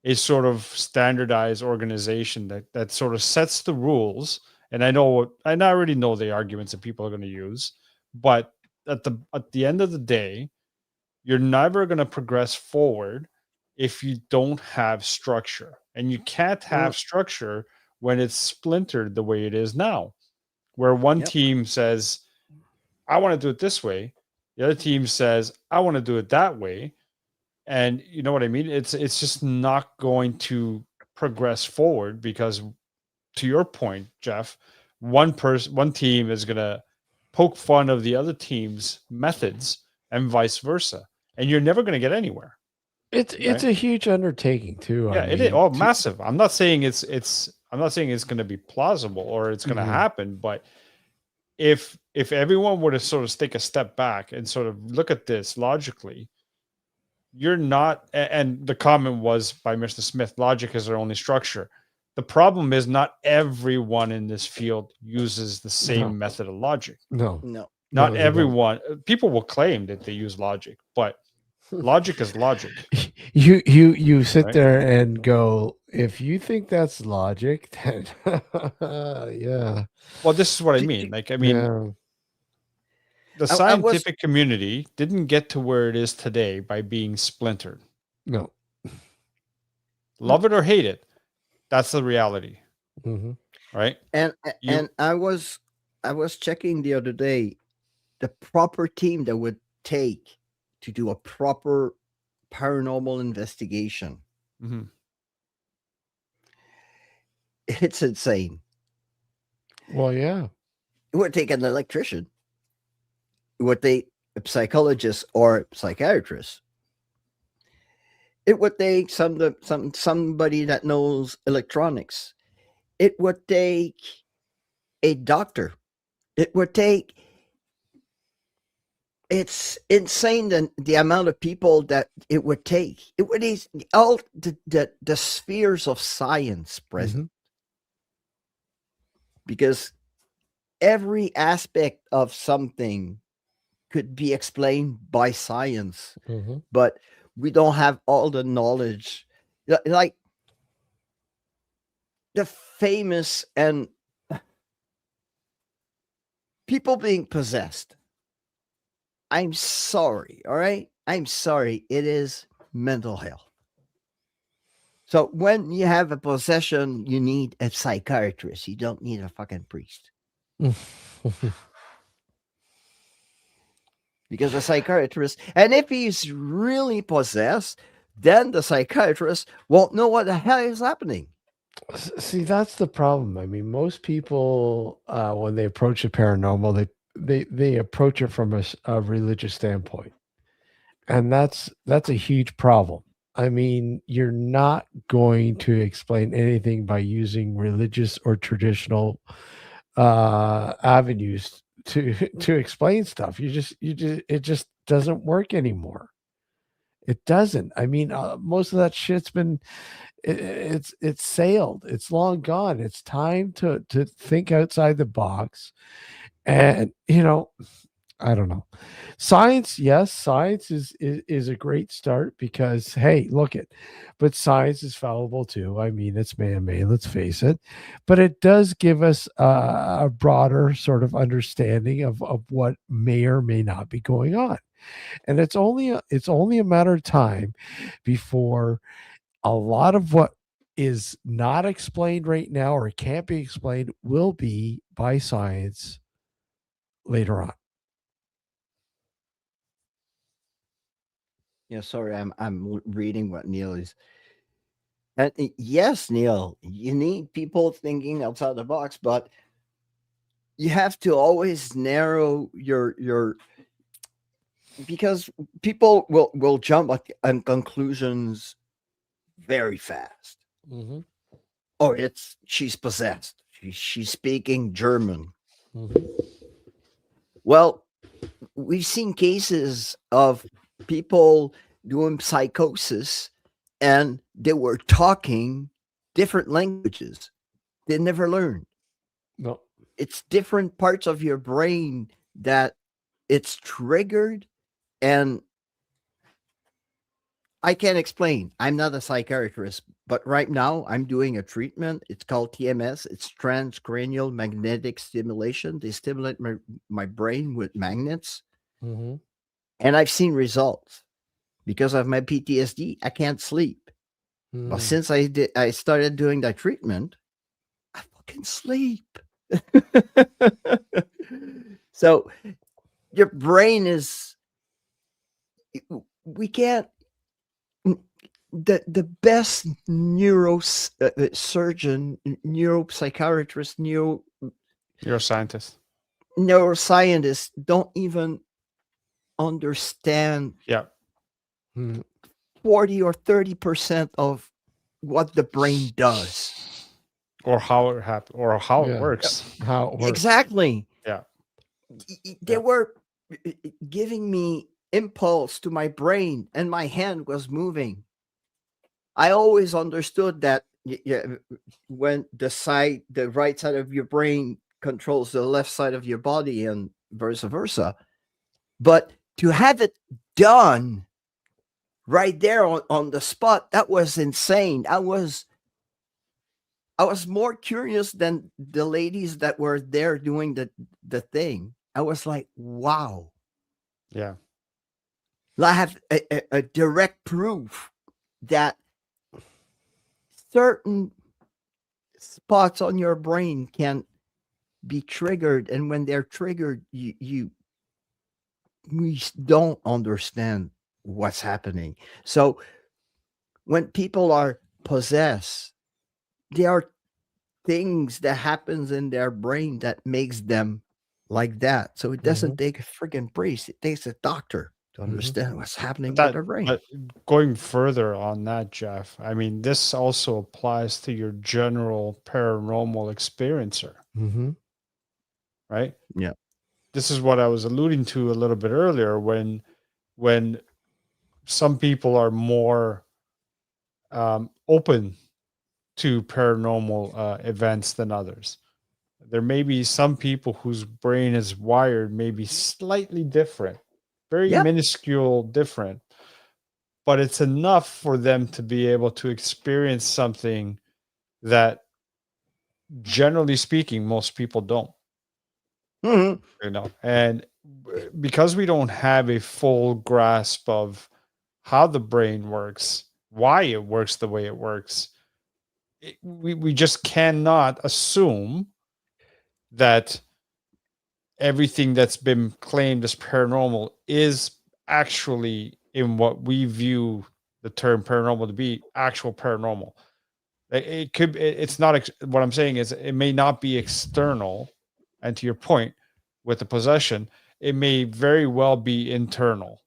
a sort of standardized organization that sort of sets the rules. And I already know the arguments that people are going to use, but at the end of the day, you're never going to progress forward if you don't have structure. And you can't have structure when it's splintered the way it is now, where one team says, I want to do it this way. The other team says, I want to do it that way. And you know what I mean? It's just not going to progress forward because, to your point, Jeff, one team is going to poke fun of the other team's methods and vice versa, and you're never going to get anywhere. It's Right? a huge undertaking too. Yeah, I it is. mean, Oh, massive. I'm not saying it's going to be plausible or it's going to happen, but if everyone were to sort of take a step back and sort of look at this logically, you're not. And the comment was by Mr. Smith: logic is our only structure. The problem is not everyone in this field uses the same method of logic. no, No. Not they don't. everyone. People will claim that they use logic, but logic is logic. You sit Right? there and go, if you think that's logic, then yeah. Well, this is what I Do- mean. do- Like, I mean, Yeah. the I was- scientific community didn't get to where it is today by being splintered. No. Love it or hate it, that's the reality, Mm-hmm. right? And You- and I was checking the other day the proper team that would take to do a proper paranormal investigation. Mhm. It's insane. Well, yeah. It would take an electrician. It would take a psychologist or psychiatrist. It would take somebody that knows electronics. It would take a doctor. It would take. It's insane the amount of people that it would take. It would be all the spheres of science present, because every aspect of something could be explained by science, but we don't have all the knowledge. Like the famous and people being possessed. I'm sorry, all right? I'm sorry. It is mental health. So when you have a possession, you need a psychiatrist. You don't need a fucking priest. Because the psychiatrist, and if he's really possessed, then the psychiatrist won't know what the hell is happening. See, that's the problem. I mean, most people, when they approach the paranormal, they approach it from a religious standpoint, and that's a huge problem. I mean, you're not going to explain anything by using religious or traditional avenues to explain stuff. You just it just doesn't work anymore. It doesn't. I mean, most of that shit's been it's sailed. It's long gone. It's time to think outside the box. And I don't know. Science, yes, science is a great start because hey, look it. But science is fallible too. I mean, it's man-made, let's face it. But it does give us a broader sort of understanding of what may or may not be going on. And it's only a matter of time before a lot of what is not explained right now or can't be explained will be by science later on. Yeah, sorry, I'm reading what Neil is. And yes, Neil, you need people thinking outside the box, but you have to always narrow your because people will jump on conclusions very fast. Oh, she's possessed. She's speaking German. Well, we've seen cases of people doing psychosis and they were talking different languages. They never learned. No. It's different parts of your brain that it's triggered, and I can't explain. I'm not a psychiatrist, but right now I'm doing a treatment. It's called TMS. It's transcranial magnetic stimulation. They stimulate my brain with magnets. And I've seen results. Because of my PTSD, I can't sleep. But since I started doing that treatment, I fucking sleep. So your brain is, we can't, the best surgeon, neuropsychiatrist, Neuroscientist. neuroscientists don't even understand Yeah. 40 or 30% of what the brain does. Or how it happens, or how it Yeah. works. How it works. Exactly. Yeah. They Yeah. were giving me impulse to my brain, and my hand was moving. I always understood that when the right side of your brain controls the left side of your body and vice versa. But to have it done right there on the spot, that was insane. I was more curious than the ladies that were there doing the thing. I was like, wow. Yeah. I have a direct proof that certain spots on your brain can be triggered, and when they're triggered, we don't understand what's happening. So when people are possessed, there are things that happens in their brain that makes them like that. So it doesn't take a freaking priest; it takes a doctor to understand what's happening with their brain. But going further on that, Jeff, I mean, this also applies to your general paranormal experiencer, right? Yeah. This is what I was alluding to a little bit earlier when some people are more open to paranormal events than others. There may be some people whose brain is wired maybe slightly different, very Yep. minuscule different, but it's enough for them to be able to experience something that, generally speaking, most people don't. Mhm. You know, and because we don't have a full grasp of how the brain works, why it works the way it works, we just cannot assume that everything that's been claimed as paranormal is actually, in what we view the term paranormal to be, actual paranormal. It could, it's not, what I'm saying is it may not be external. And to your point with the possession, it may very well be internal.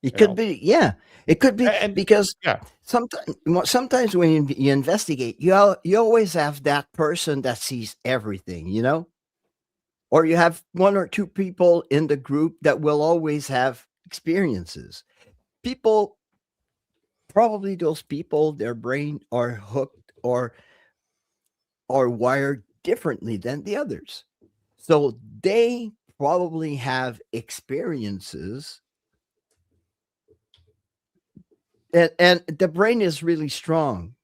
It could be, yeah. It could be, And because yeah, sometimes when you investigate, you always have that person that sees everything, you know? Or you have one or two people in the group that will always have experiences. People, probably those people, their brain are hooked or are wired differently than the others. So they probably have experiences. And the brain is really strong.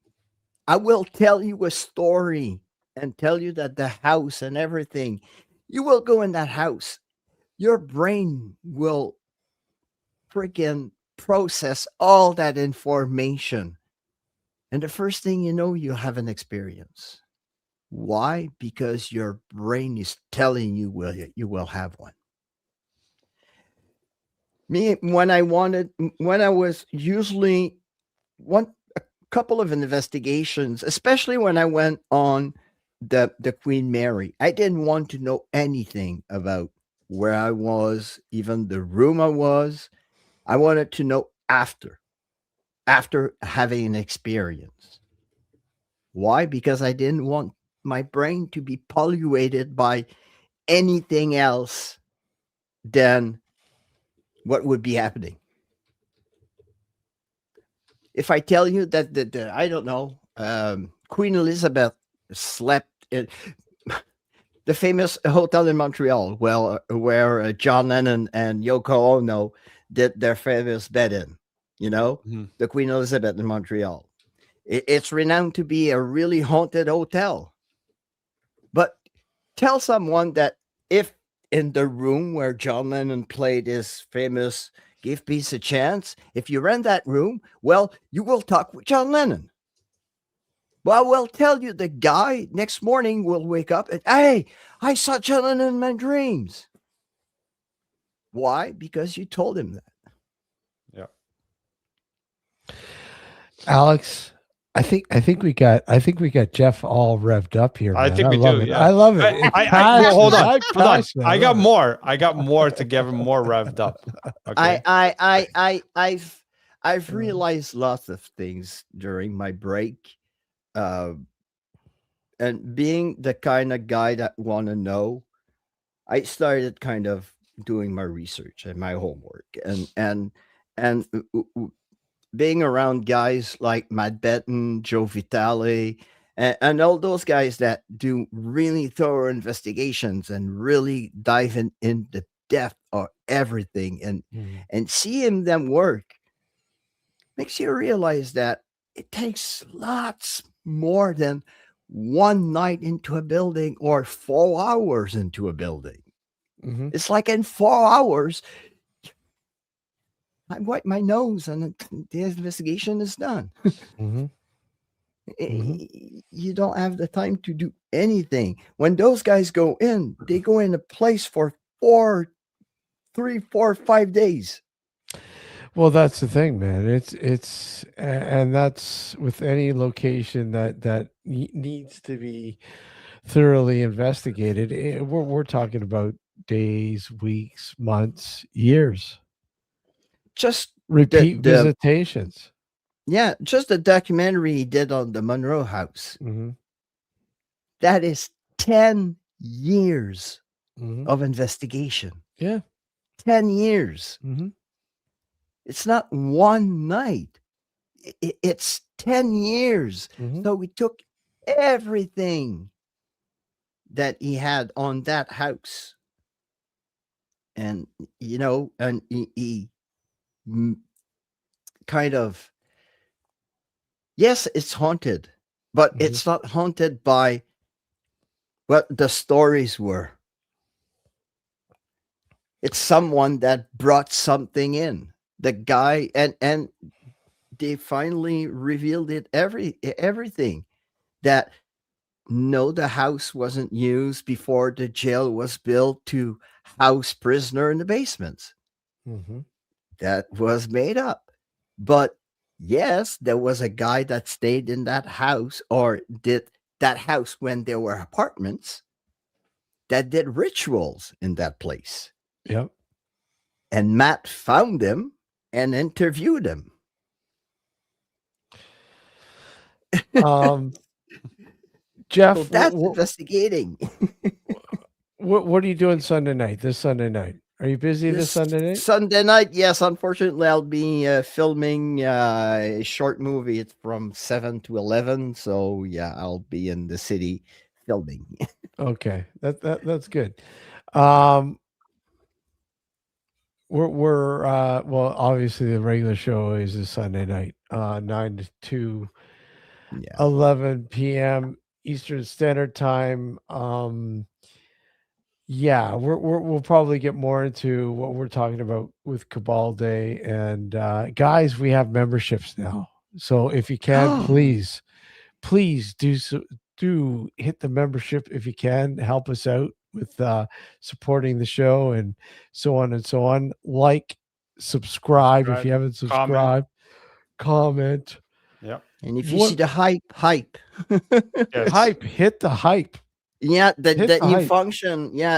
I will tell you a story and tell you that the house and everything, you will go in that house. Your brain will freaking process all that information. And the first thing you know, you have an experience. Why? Because your brain is telling you you will have one. Me, when I was usually a couple of investigations, especially when I went on the Queen Mary, I didn't want to know anything about where I was, even the room I was. I wanted to know after having an experience. Why? Because I didn't want my brain to be polluted by anything else than what would be happening. If I tell you that the I don't know, Queen Elizabeth slept in the famous hotel in Montreal, where John Lennon and Yoko Ono did their famous bed in, the Queen Elizabeth in Montreal. It's renowned to be a really haunted hotel. But tell someone that if in the room where John Lennon played his famous Give Peace a Chance, if you rent that room, well, you will talk with John Lennon. Well, I will tell you, the guy next morning will wake up and, hey, I saw John Lennon in my dreams. Why? Because you told him that. Yeah. Alex, I think we got Jeff all revved up here, I man. think I we love do. it. Yeah. I love it. It's Well, hold on, passionate. hold on. Passionate. I got love it. more. I got more to get him more revved up. Okay. I've realized lots of things during my break, uh, and being the kind of guy that want to know, I started kind of doing my research and my homework, and being around guys like Matt Benton, Joe Vitale, and all those guys that do really thorough investigations and really dive in the depth of everything, and seeing them work makes you realize that it takes lots more than one night into a building or 4 hours into a building. Mhm. It's like in 4 hours, I wipe my nose and the investigation is done. Mhm. You don't have the time to do anything. When those guys go in, they go in a place for 3, 4, 5 days. Well, that's the thing, man. And that's with any location that needs to be thoroughly investigated. We're talking about days, weeks, months, years, Just repeat the visitations. yeah, just the documentary he did on the Monroe House. Hmm. That is 10 years Hmm. of investigation. Yeah. 10 years. Hmm. It's not one night. It's 10 years. Hmm. So we took everything that he had on that house. And, and he kind of, yes, it's haunted, but Mhm. it's not haunted by what the stories were. It's someone that brought something in. The guy, and they finally revealed everything, that no, the house wasn't used before the jail was built to house prisoner in the basements. Mhm. That was made up. But yes, there was a guy that stayed in that house, or did that house when there were apartments, that did rituals in that place. Yep. And Matt found him and interviewed him. Um, So Jeff, that's investigating. what are you doing Sunday night? This Sunday night? Are you busy this This Sunday night? Sunday night, yes. Unfortunately, I'll be filming a short movie. It's from 7 to 11. So, yeah, I'll be in the city filming. Okay, that's good. Um, we're well, obviously the regular show is a Sunday night, 9 to Yeah. 11 p.m. Eastern Standard Time. Yeah, we'll probably get more into what we're talking about with Cabal Day, and guys, we have memberships now. So if you can, please do hit the membership if you can. Help us out with supporting the show and so on and so on. Like, subscribe if you haven't subscribed, comment. Yep. And if you see the hype. Yes. Hype, hit the hype. Yeah, Hit that the new hype. function. Yeah,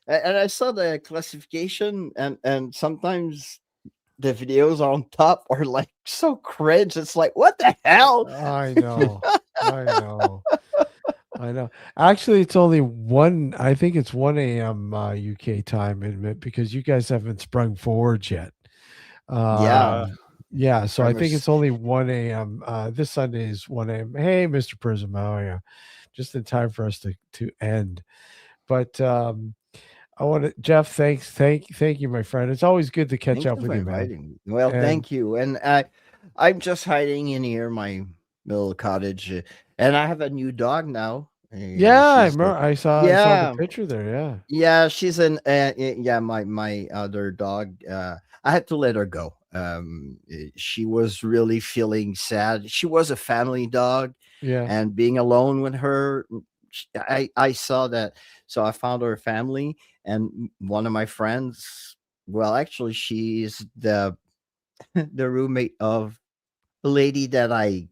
and I saw the classification, and sometimes the videos on top are like so cringe. It's like, what the hell? I know. I know. I know. Actually, it's only one. I think it's 1 a.m. UK time, isn't it? Because you guys haven't sprung forward yet. Yeah. Yeah. So I think Farmers- it's only 1 a.m. This Sunday is 1 a.m. Hey, Mr. Prism, how are you? Just in time for us to end. But I want to, Jeff. Thank you, my friend. It's always good to catch Thank up you with for you, man. inviting me. Well, And- thank you. And I'm just hiding in here, my little cottage, and I have a new dog now. Yeah, She's I saw the picture there. Yeah. yeah, she's an yeah, my other dog. I had to let her go. She was really feeling sad. She was a family dog, Yeah. and being alone with her, I saw that. So I found her family, and one of my friends. Well, actually, she's the the roommate of a lady that I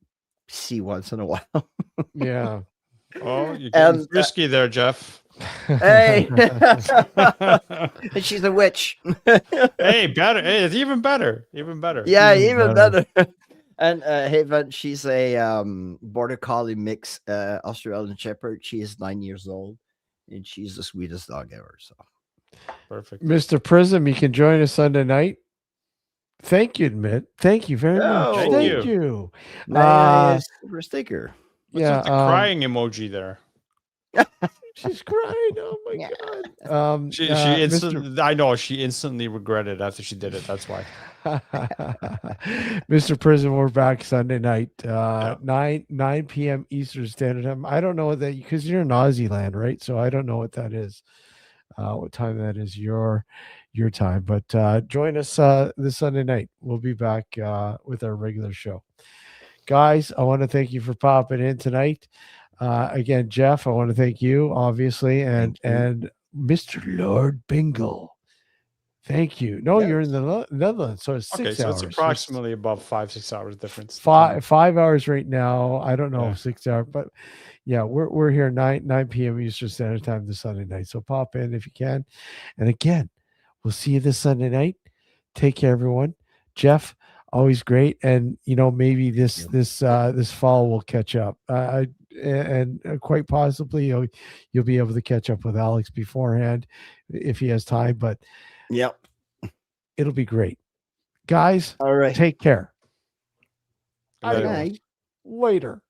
see once in a while. Yeah. Oh, you're getting And frisky there, Jeff. hey, and she's a witch. Hey, better. Hey, it's even better. Even better. Yeah, Even even better. better. And Haven, she's a border collie mix Australian Shepherd. She is 9 years old, and she's the sweetest dog ever. So Perfect. Mr. Prism, you can join us Sunday night. Thank you, Admit. Thank you very much. Thank Thank you. you. nice super sticker. What's Yeah, with the crying emoji there? she's crying. Oh my Yeah. god. She Mr. instantly. I know she instantly regretted after she did it. That's why. Mr. Prism, we're back Sunday night, Yeah. 9 p.m. Eastern Standard Time. I don't know what that, because you're in Aussie land, right? So I don't know what that is. What time that is your time, but join us this Sunday night. We'll be back with our regular show. Guys, I want to thank you for popping in tonight. Again, Jeff, I want to thank you, obviously, and Mr. Lord Bingle. Thank you. No, you're in the Netherlands, so it's 6 Okay, hours. so it's approximately about 5-6 hours difference. 5 hours right now. I don't know, Yeah. 6 hours, but yeah, we're here 9 p.m. Eastern Standard Time this Sunday night. So pop in if you can. And again, we'll see you this Sunday night. Take care, everyone. Jeff, always great. And maybe this fall we'll catch up. And quite possibly you'll be able to catch up with Alex beforehand if he has time. But Yep. it'll be great. Guys, All right. take care. Later. Good night. Later.